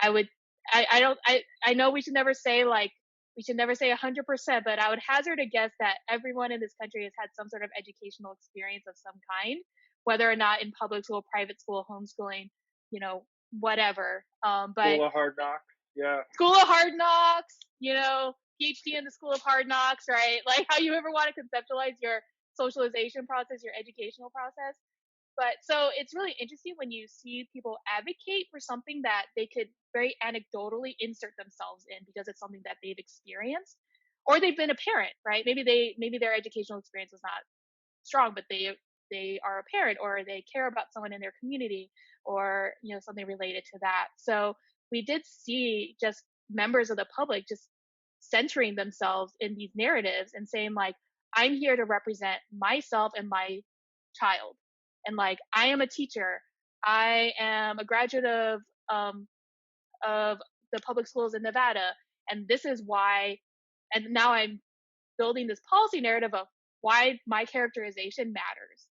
I know we should never say 100%, but I would hazard a guess that everyone in this country has had some sort of educational experience of some kind, whether or not in public school, private school, homeschooling, you know, whatever. But School of Hard Knocks. Yeah. School of Hard Knocks, you know, PhD in the School of Hard Knocks, right? Like how you ever want to conceptualize your socialization process, your educational process. But so it's really interesting when you see people advocate for something that they could very anecdotally insert themselves in because it's something that they've experienced or they've been a parent, right? Maybe their educational experience was not strong, but they are a parent or they care about someone in their community or, you know, something related to that. So we did see just members of the public just centering themselves in these narratives and saying like, I'm here to represent myself and my child. And like, I am a teacher. I am a graduate of the public schools in Nevada. And this is why, and now I'm building this policy narrative of why my characterization matters.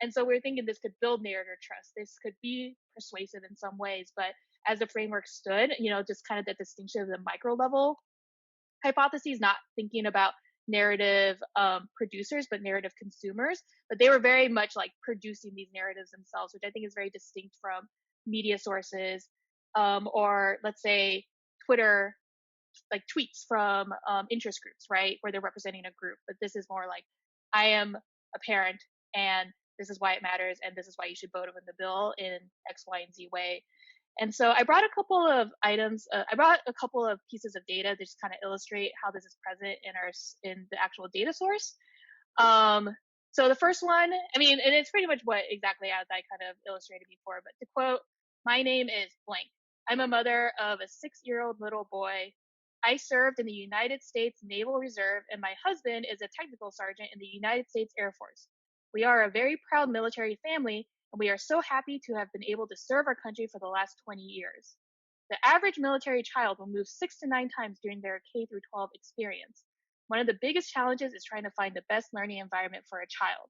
And so we're thinking this could build narrator trust. This could be persuasive in some ways, but as the framework stood, you know, just kind of the distinction of the micro level hypotheses, not thinking about narrative producers, but narrative consumers. But they were very much like producing these narratives themselves, which I think is very distinct from media sources or let's say Twitter, like tweets from interest groups, right? Where they're representing a group. But this is more like, I am a parent and this is why it matters and this is why you should vote on the bill in X, Y, and Z way. And so I brought a couple of items. I brought a couple of pieces of data to just kind of illustrate how this is present in the actual data source. So the first one, I mean, and it's pretty much what exactly as I kind of illustrated before, but to quote, my name is blank. I'm a mother of a 6-year-old little boy. I served in the United States Naval Reserve, and my husband is a technical sergeant in the United States Air Force. We are a very proud military family, and we are so happy to have been able to serve our country for the last 20 years. The average military child will move 6 to 9 times during their K through 12 experience. One of the biggest challenges is trying to find the best learning environment for a child.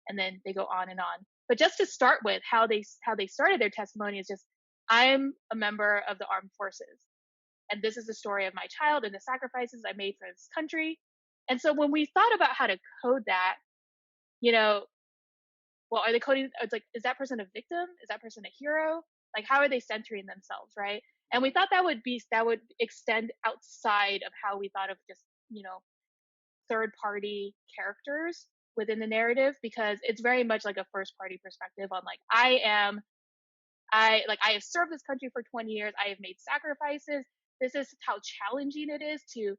And then they go on and on. But just to start with, how they started their testimony is just, I'm a member of the armed forces. And this is the story of my child and the sacrifices I made for this country. And so when we thought about how to code that, you know, well, are they coding? It's like, is that person a victim? Is that person a hero? Like, how are they centering themselves, right? And we thought that would extend outside of how we thought of just, you know, third party characters within the narrative, because it's very much like a first party perspective on like, I have served this country for 20 years. I have made sacrifices. This is how challenging it is to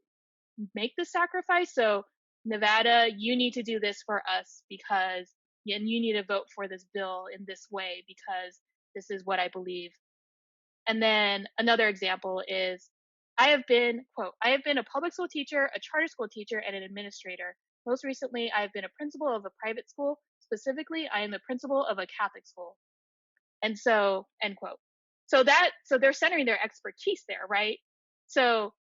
make the sacrifice. So Nevada, you need to do this for us because, and you need to vote for this bill in this way because this is what I believe. And then another example is, I have been a public school teacher, a charter school teacher, and an administrator. Most recently, I have been a principal of a private school. Specifically, I am the principal of a Catholic school. And so, end quote. So they're centering their expertise there, right? So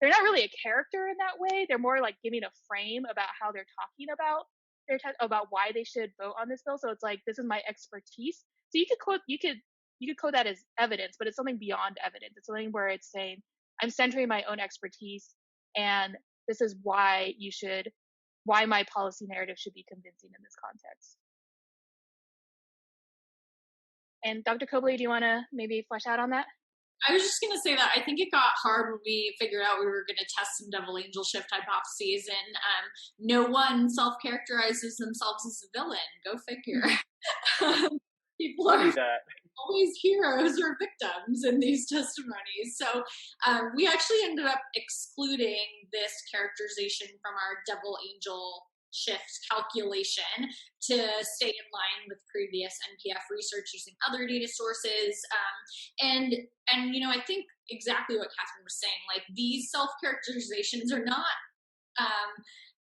they're not really a character in that way. They're more like giving a frame about how they're talking about about why they should vote on this bill. So it's like, this is my expertise. So you could code that as evidence, but it's something beyond evidence. It's something where it's saying, I'm centering my own expertise, and this is why my policy narrative should be convincing in this context. And Dr. Koebele, do you want to maybe flesh out on that? I was just going to say that I think it got hard when we figured out we were going to test some devil angel shift hypotheses, and no one self-characterizes themselves as a villain. Go figure. People are always heroes or victims in these testimonies. So we actually ended up excluding this characterization from our devil angel shift calculation to stay in line with previous NPF research using other data sources. And you know, I think exactly what Katherine was saying, like these self-characterizations are not,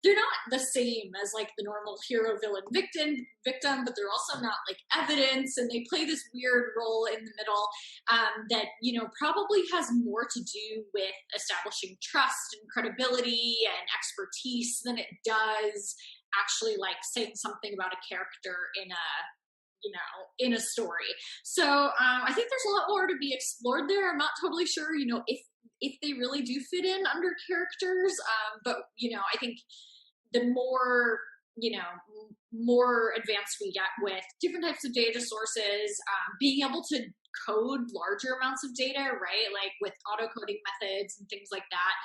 they're not the same as like the normal hero, villain, victim, but they're also not like evidence, and they play this weird role in the middle that, you know, probably has more to do with establishing trust and credibility and expertise than it does actually like saying something about a character in a, you know, in a story. So I think there's a lot more to be explored there. I'm not totally sure, you know, if they really do fit in under characters, but you know, I think the more more advanced we get with different types of data sources, being able to code larger amounts of data, right? Like with auto coding methods and things like that,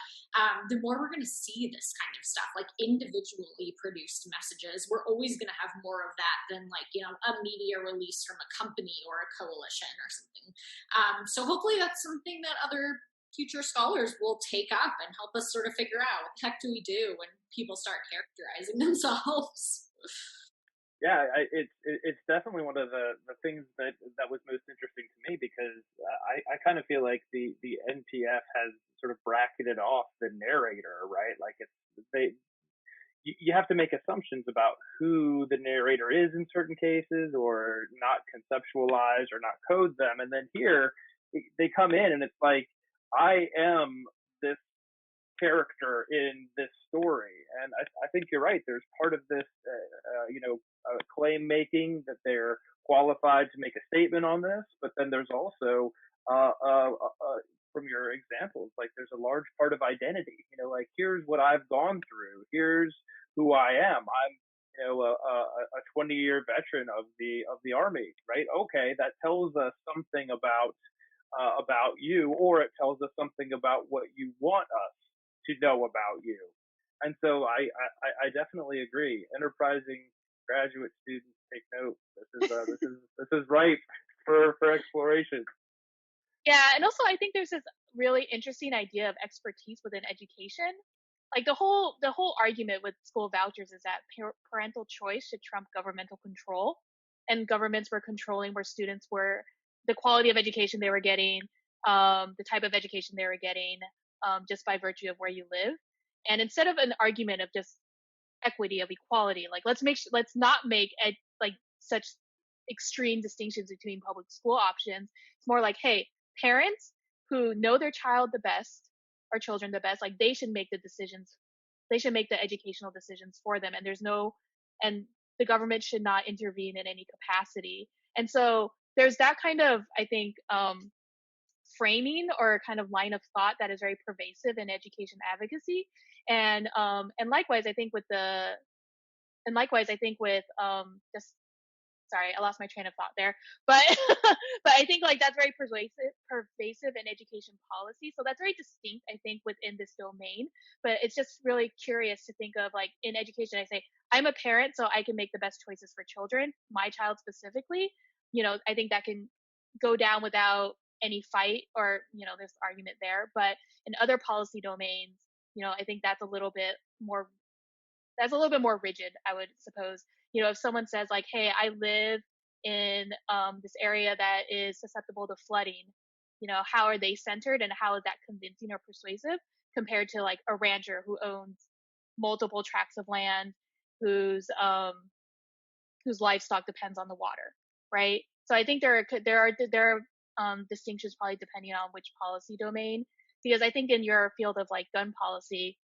the more we're going to see this kind of stuff, like individually produced messages. We're always going to have more of that than like, a media release from a company or a coalition or something. So hopefully that's something that other future scholars will take up and help us sort of figure out what the heck do we do when people start characterizing themselves. Yeah, it's definitely one of the things that was most interesting to me, because I kind of feel like the NPF has sort of bracketed off the narrator, right? Like you have to make assumptions about who the narrator is in certain cases, or not conceptualize or not code them, and then here they come in and it's like, I am this character in this story. And I think you're right. There's part of this, claim making, that they're qualified to make a statement on this, but then there's also, from your examples, like there's a large part of identity. Like, here's what I've gone through. Here's who I am. I'm a 20-year veteran of the Army, right? Okay, that tells us something about you, or it tells us something about what you want us to know about you. And so I definitely agree. Enterprising graduate students, take note. This is ripe for exploration. Yeah, and also I think there's this really interesting idea of expertise within education. Like the whole argument with school vouchers is that parental choice should trump governmental control, and governments were controlling where students were, the quality of education they were getting, the type of education they were getting, just by virtue of where you live. And instead of an argument of just equity, of equality, like let's not make like such extreme distinctions between public school options. It's more like, hey, parents who know their child the best, or children the best, like they should make the decisions, they should make the educational decisions for them, and the government should not intervene in any capacity. And so there's that kind of, I think, framing or kind of line of thought that is very pervasive in education advocacy. And likewise I think with just, sorry, I lost my train of thought there, but but I think like that's very pervasive in education policy. So that's very distinct, I think, within this domain. But it's just really curious to think of, like, in education, I say I'm a parent, so I can make the best choices for children, my child specifically. I think that can go down without any fight, or there's argument there. But in other policy domains, I think that's a little bit more rigid, I would suppose. If someone says like, hey, I live in this area that is susceptible to flooding, how are they centered, and how is that convincing or persuasive compared to like a rancher who owns multiple tracts of land, whose livestock depends on the water, right? So I think there are distinctions, probably depending on which policy domain, because I think in your field of like gun policy,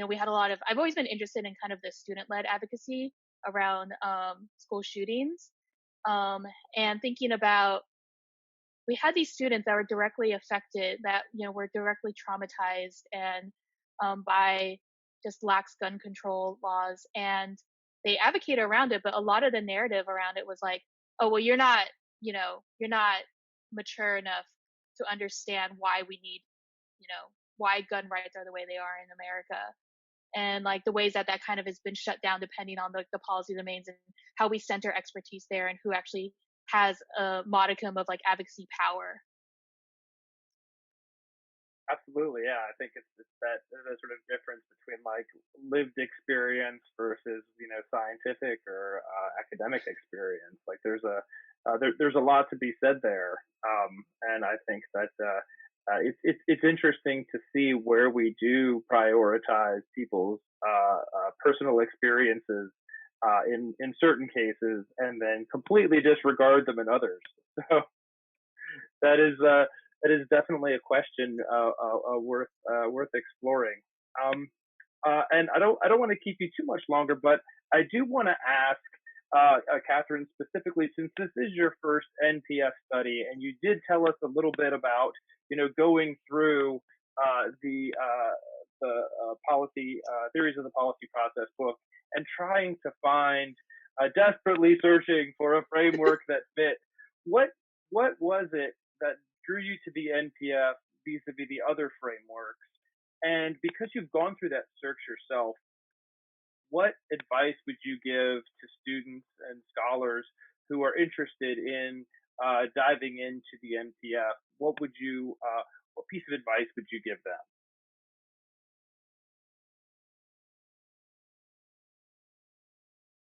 we had a lot of, I've always been interested in kind of the student-led advocacy around school shootings, and thinking about, we had these students that were directly affected, that were directly traumatized and by just lax gun control laws, and they advocated around it, but a lot of the narrative around it was like, oh well, you're not mature enough to understand why we need, why gun rights are the way they are in America, and like the ways that kind of has been shut down depending on the policy domains, and how we center expertise there, and who actually has a modicum of like advocacy power. Absolutely, yeah. I think it's that sort of difference between like lived experience versus scientific or academic experience. Like there's a lot to be said there, and I think that it's interesting to see where we do prioritize people's personal experiences in certain cases, and then completely disregard them in others. So that is definitely a question worth exploring. And I don't want to keep you too much longer, but I do want to ask Katherine, specifically, since this is your first NPF study, and you did tell us a little bit about going through the the policy theories of the policy process book and trying to find, desperately searching for a framework that fit. What was it that drew you to the NPF vis-a-vis the other frameworks? And because you've gone through that search yourself, what advice would you give to students and scholars who are interested in diving into the NPF? What piece of advice would you give them?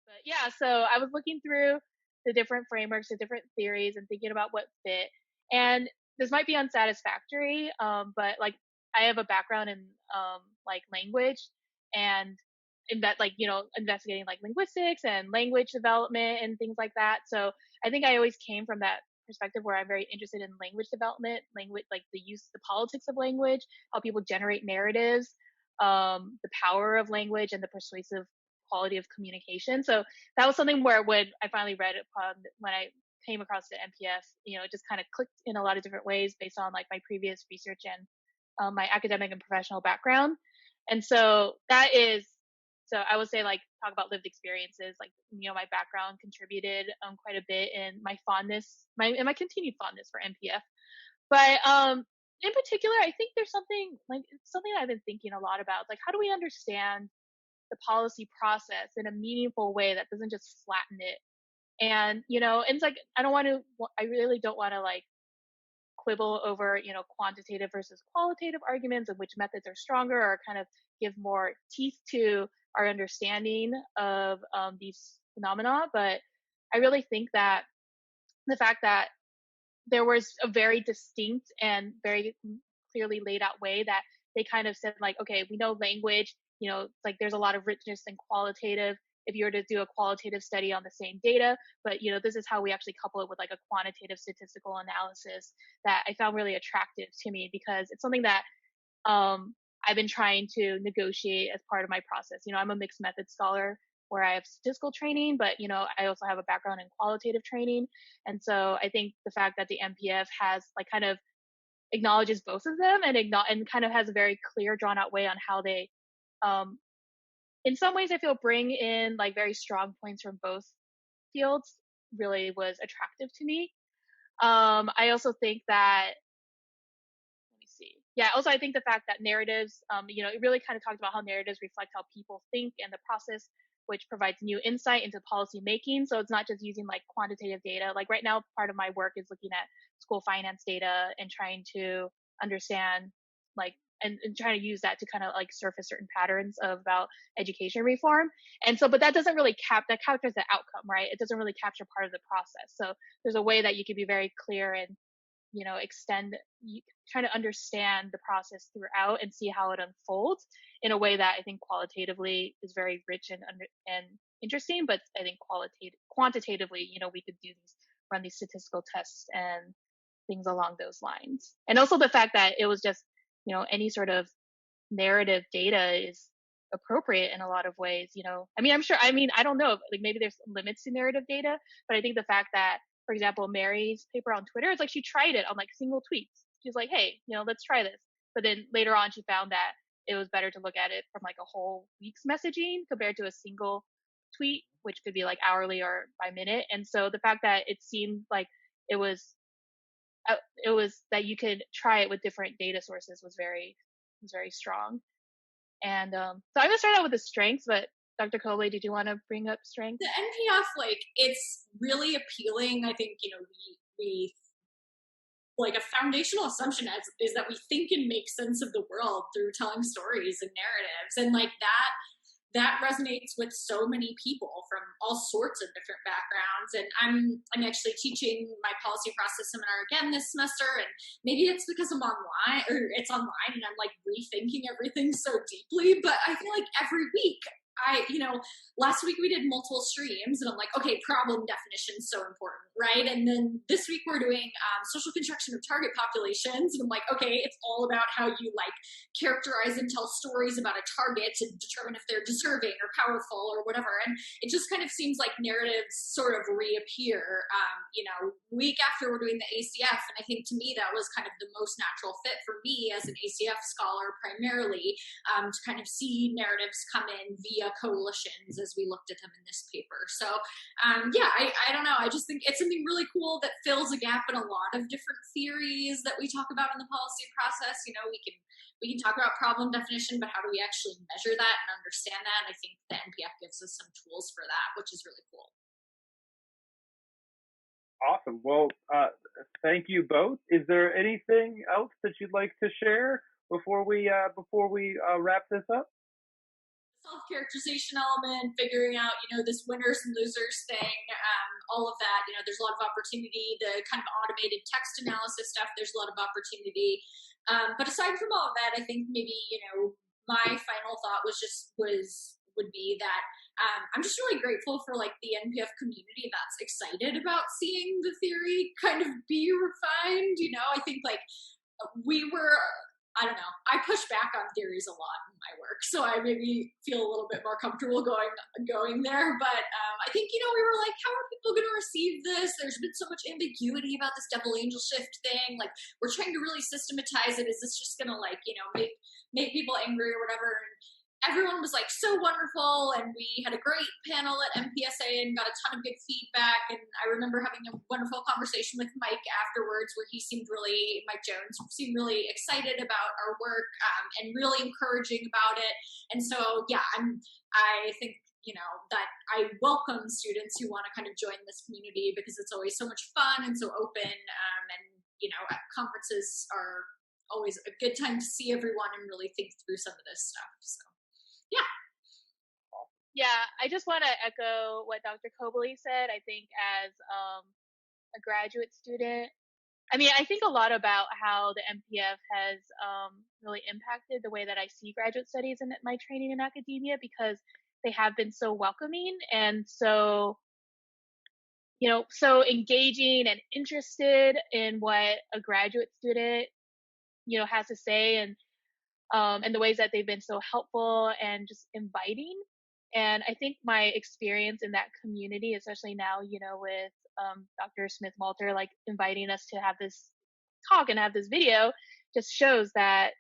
But yeah, so I was looking through the different frameworks, the different theories, and thinking about what fit. And this might be unsatisfactory, but like I have a background in like language and in that, like, investigating like linguistics and language development and things like that. So I think I always came from that perspective where I'm very interested in language development, language, like the politics of language, how people generate narratives, the power of language and the persuasive quality of communication. So that was something where when I finally read it upon when I came across the NPF, it just kind of clicked in a lot of different ways based on like my previous research and my academic and professional background. And so so I would say like talk about lived experiences, like, my background contributed quite a bit in my my continued fondness for NPF. But in particular, I think there's something I've been thinking a lot about, like how do we understand the policy process in a meaningful way that doesn't just flatten it. And, and it's like, I really don't want to like quibble over, quantitative versus qualitative arguments and which methods are stronger or kind of give more teeth to our understanding of these phenomena. But I really think that the fact that there was a very distinct and very clearly laid out way that they kind of said like, okay, we know language, like there's a lot of richness and qualitative if you were to do a qualitative study on the same data, but this is how we actually couple it with like a quantitative statistical analysis that I found really attractive to me because it's something that I've been trying to negotiate as part of my process. I'm a mixed method scholar where I have statistical training, but I also have a background in qualitative training. And so I think the fact that the NPF has like kind of acknowledges both of them and kind of has a very clear drawn out way on how they in some ways I feel bring in like very strong points from both fields really was attractive to me. I also think that let me see. Yeah, also I think the fact that narratives, it really kind of talked about how narratives reflect how people think and the process, which provides new insight into policy making. So it's not just using like quantitative data. Like right now, part of my work is looking at school finance data and trying to understand like and trying to use that to kind of like surface certain patterns about education reform. And so, but that doesn't really that captures the outcome, right? It doesn't really capture part of the process. So there's a way that you can be very clear and extend, you try to understand the process throughout and see how it unfolds in a way that I think qualitatively is very rich and interesting. But I think quantitatively, we could run these statistical tests and things along those lines. And also the fact that it was just, any sort of narrative data is appropriate in a lot of ways. I don't know, like maybe there's limits to narrative data, but I think the fact that, for example, Mary's paper on Twitter, it's like she tried it on like single tweets. She's like, hey, let's try this. But then later on, she found that it was better to look at it from like a whole week's messaging compared to a single tweet, which could be like hourly or by minute. And so the fact that it seemed like it was that you could try it with different data sources was very strong. And so I'm gonna start out with the strengths, but Dr. Koebele, did you want to bring up strengths? The NPF, like, it's really appealing. I think, we like a foundational assumption is that we think and make sense of the world through telling stories and narratives. And like that resonates with so many people from all sorts of different backgrounds. And I'm actually teaching my policy process seminar again this semester, and maybe it's because I'm online and I'm like rethinking everything so deeply, but I feel like every week last week we did multiple streams, and I'm like, okay, problem definition is so important, right? And then this week we're doing social construction of target populations, and I'm like, okay, it's all about how you like characterize and tell stories about a target to determine if they're deserving or powerful or whatever. And it just kind of seems like narratives sort of reappear, week after we're doing the ACF. And I think to me that was kind of the most natural fit for me as an ACF scholar primarily, to kind of see narratives come in via coalitions as we looked at them in this paper. So I don't know. I just think it's something really cool that fills a gap in a lot of different theories that we talk about in the policy process. We can talk about problem definition, but how do we actually measure that and understand that? And I think the NPF gives us some tools for that, which is really cool. Awesome. Well, thank you both. Is there anything else that you'd like to share before we wrap this up? Self-characterization element, figuring out, this winners and losers thing, all of that, there's a lot of opportunity. The kind of automated text analysis stuff, there's a lot of opportunity. But aside from all of that, I think maybe, my final thought would be that I'm just really grateful for like the NPF community that's excited about seeing the theory kind of be refined. I think like I don't know, I push back on theories a lot in my work, so I maybe feel a little bit more comfortable going there. But I think, we were like, how are people going to receive this? There's been so much ambiguity about this devil angel shift thing. Like, we're trying to really systematize it. Is this just going to make people angry or whatever? And everyone was like so wonderful, and we had a great panel at MPSA and got a ton of good feedback. And I remember having a wonderful conversation with Mike afterwards, where Mike Jones seemed really excited about our work, and really encouraging about it. And so I think that I welcome students who want to kind of join this community, because it's always so much fun and so open, and conferences are always a good time to see everyone and really think through some of this stuff. So yeah, I just want to echo what Dr. Koebele said. I think as a graduate student, I think a lot about how the NPF has really impacted the way that I see graduate studies and my training in academia, because they have been so welcoming and so engaging and interested in what a graduate student has to say, and the ways that they've been so helpful and just inviting. And I think my experience in that community, especially now, with Dr. Smith-Walter, like inviting us to have this talk and have this video, just shows that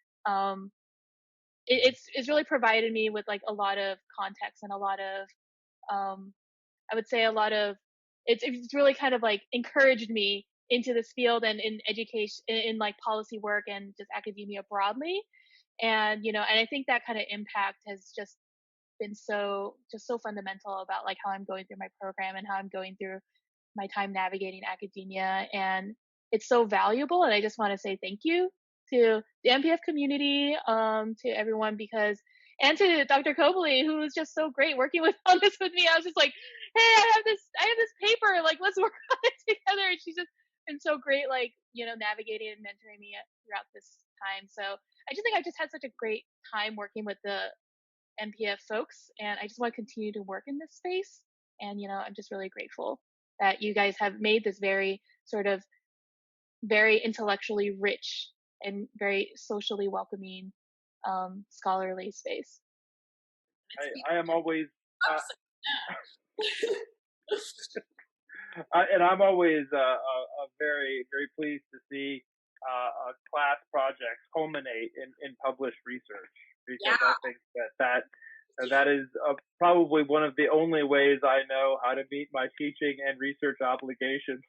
it's really provided me with like a lot of context and a lot of, I would say it's really kind of like encouraged me into this field and in education, in like policy work and just academia broadly. And, and I think that kind of impact has just been so fundamental about like how I'm going through my program and how I'm going through my time navigating academia. And it's so valuable. And I just want to say thank you to the NPF community, to everyone, and to Dr. Koebele, who was just so great working on this with me. I was just like, hey, I have this paper, like, let's work on it together. And she's just been so great, like, navigating and mentoring me throughout this time. So I just think I just had such a great time working with the NPF folks, and I just want to continue to work in this space. And I'm just really grateful that you guys have made this very sort of very intellectually rich and very socially welcoming scholarly space. I am always and I'm always very, very pleased to see class projects culminate in published research, because I think that is probably one of the only ways I know how to meet my teaching and research obligations.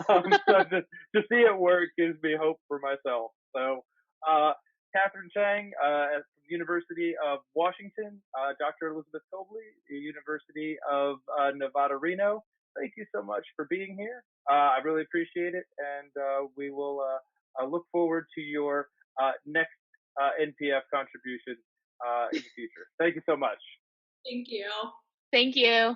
So to see it work gives me hope for myself. So Katherine Chang at the University of Washington, Dr. Elizabeth Koebele, University of Nevada, Reno, thank you so much for being here. I really appreciate it, and we will look forward to your next NPF contribution in the future. Thank you so much. Thank you. Thank you.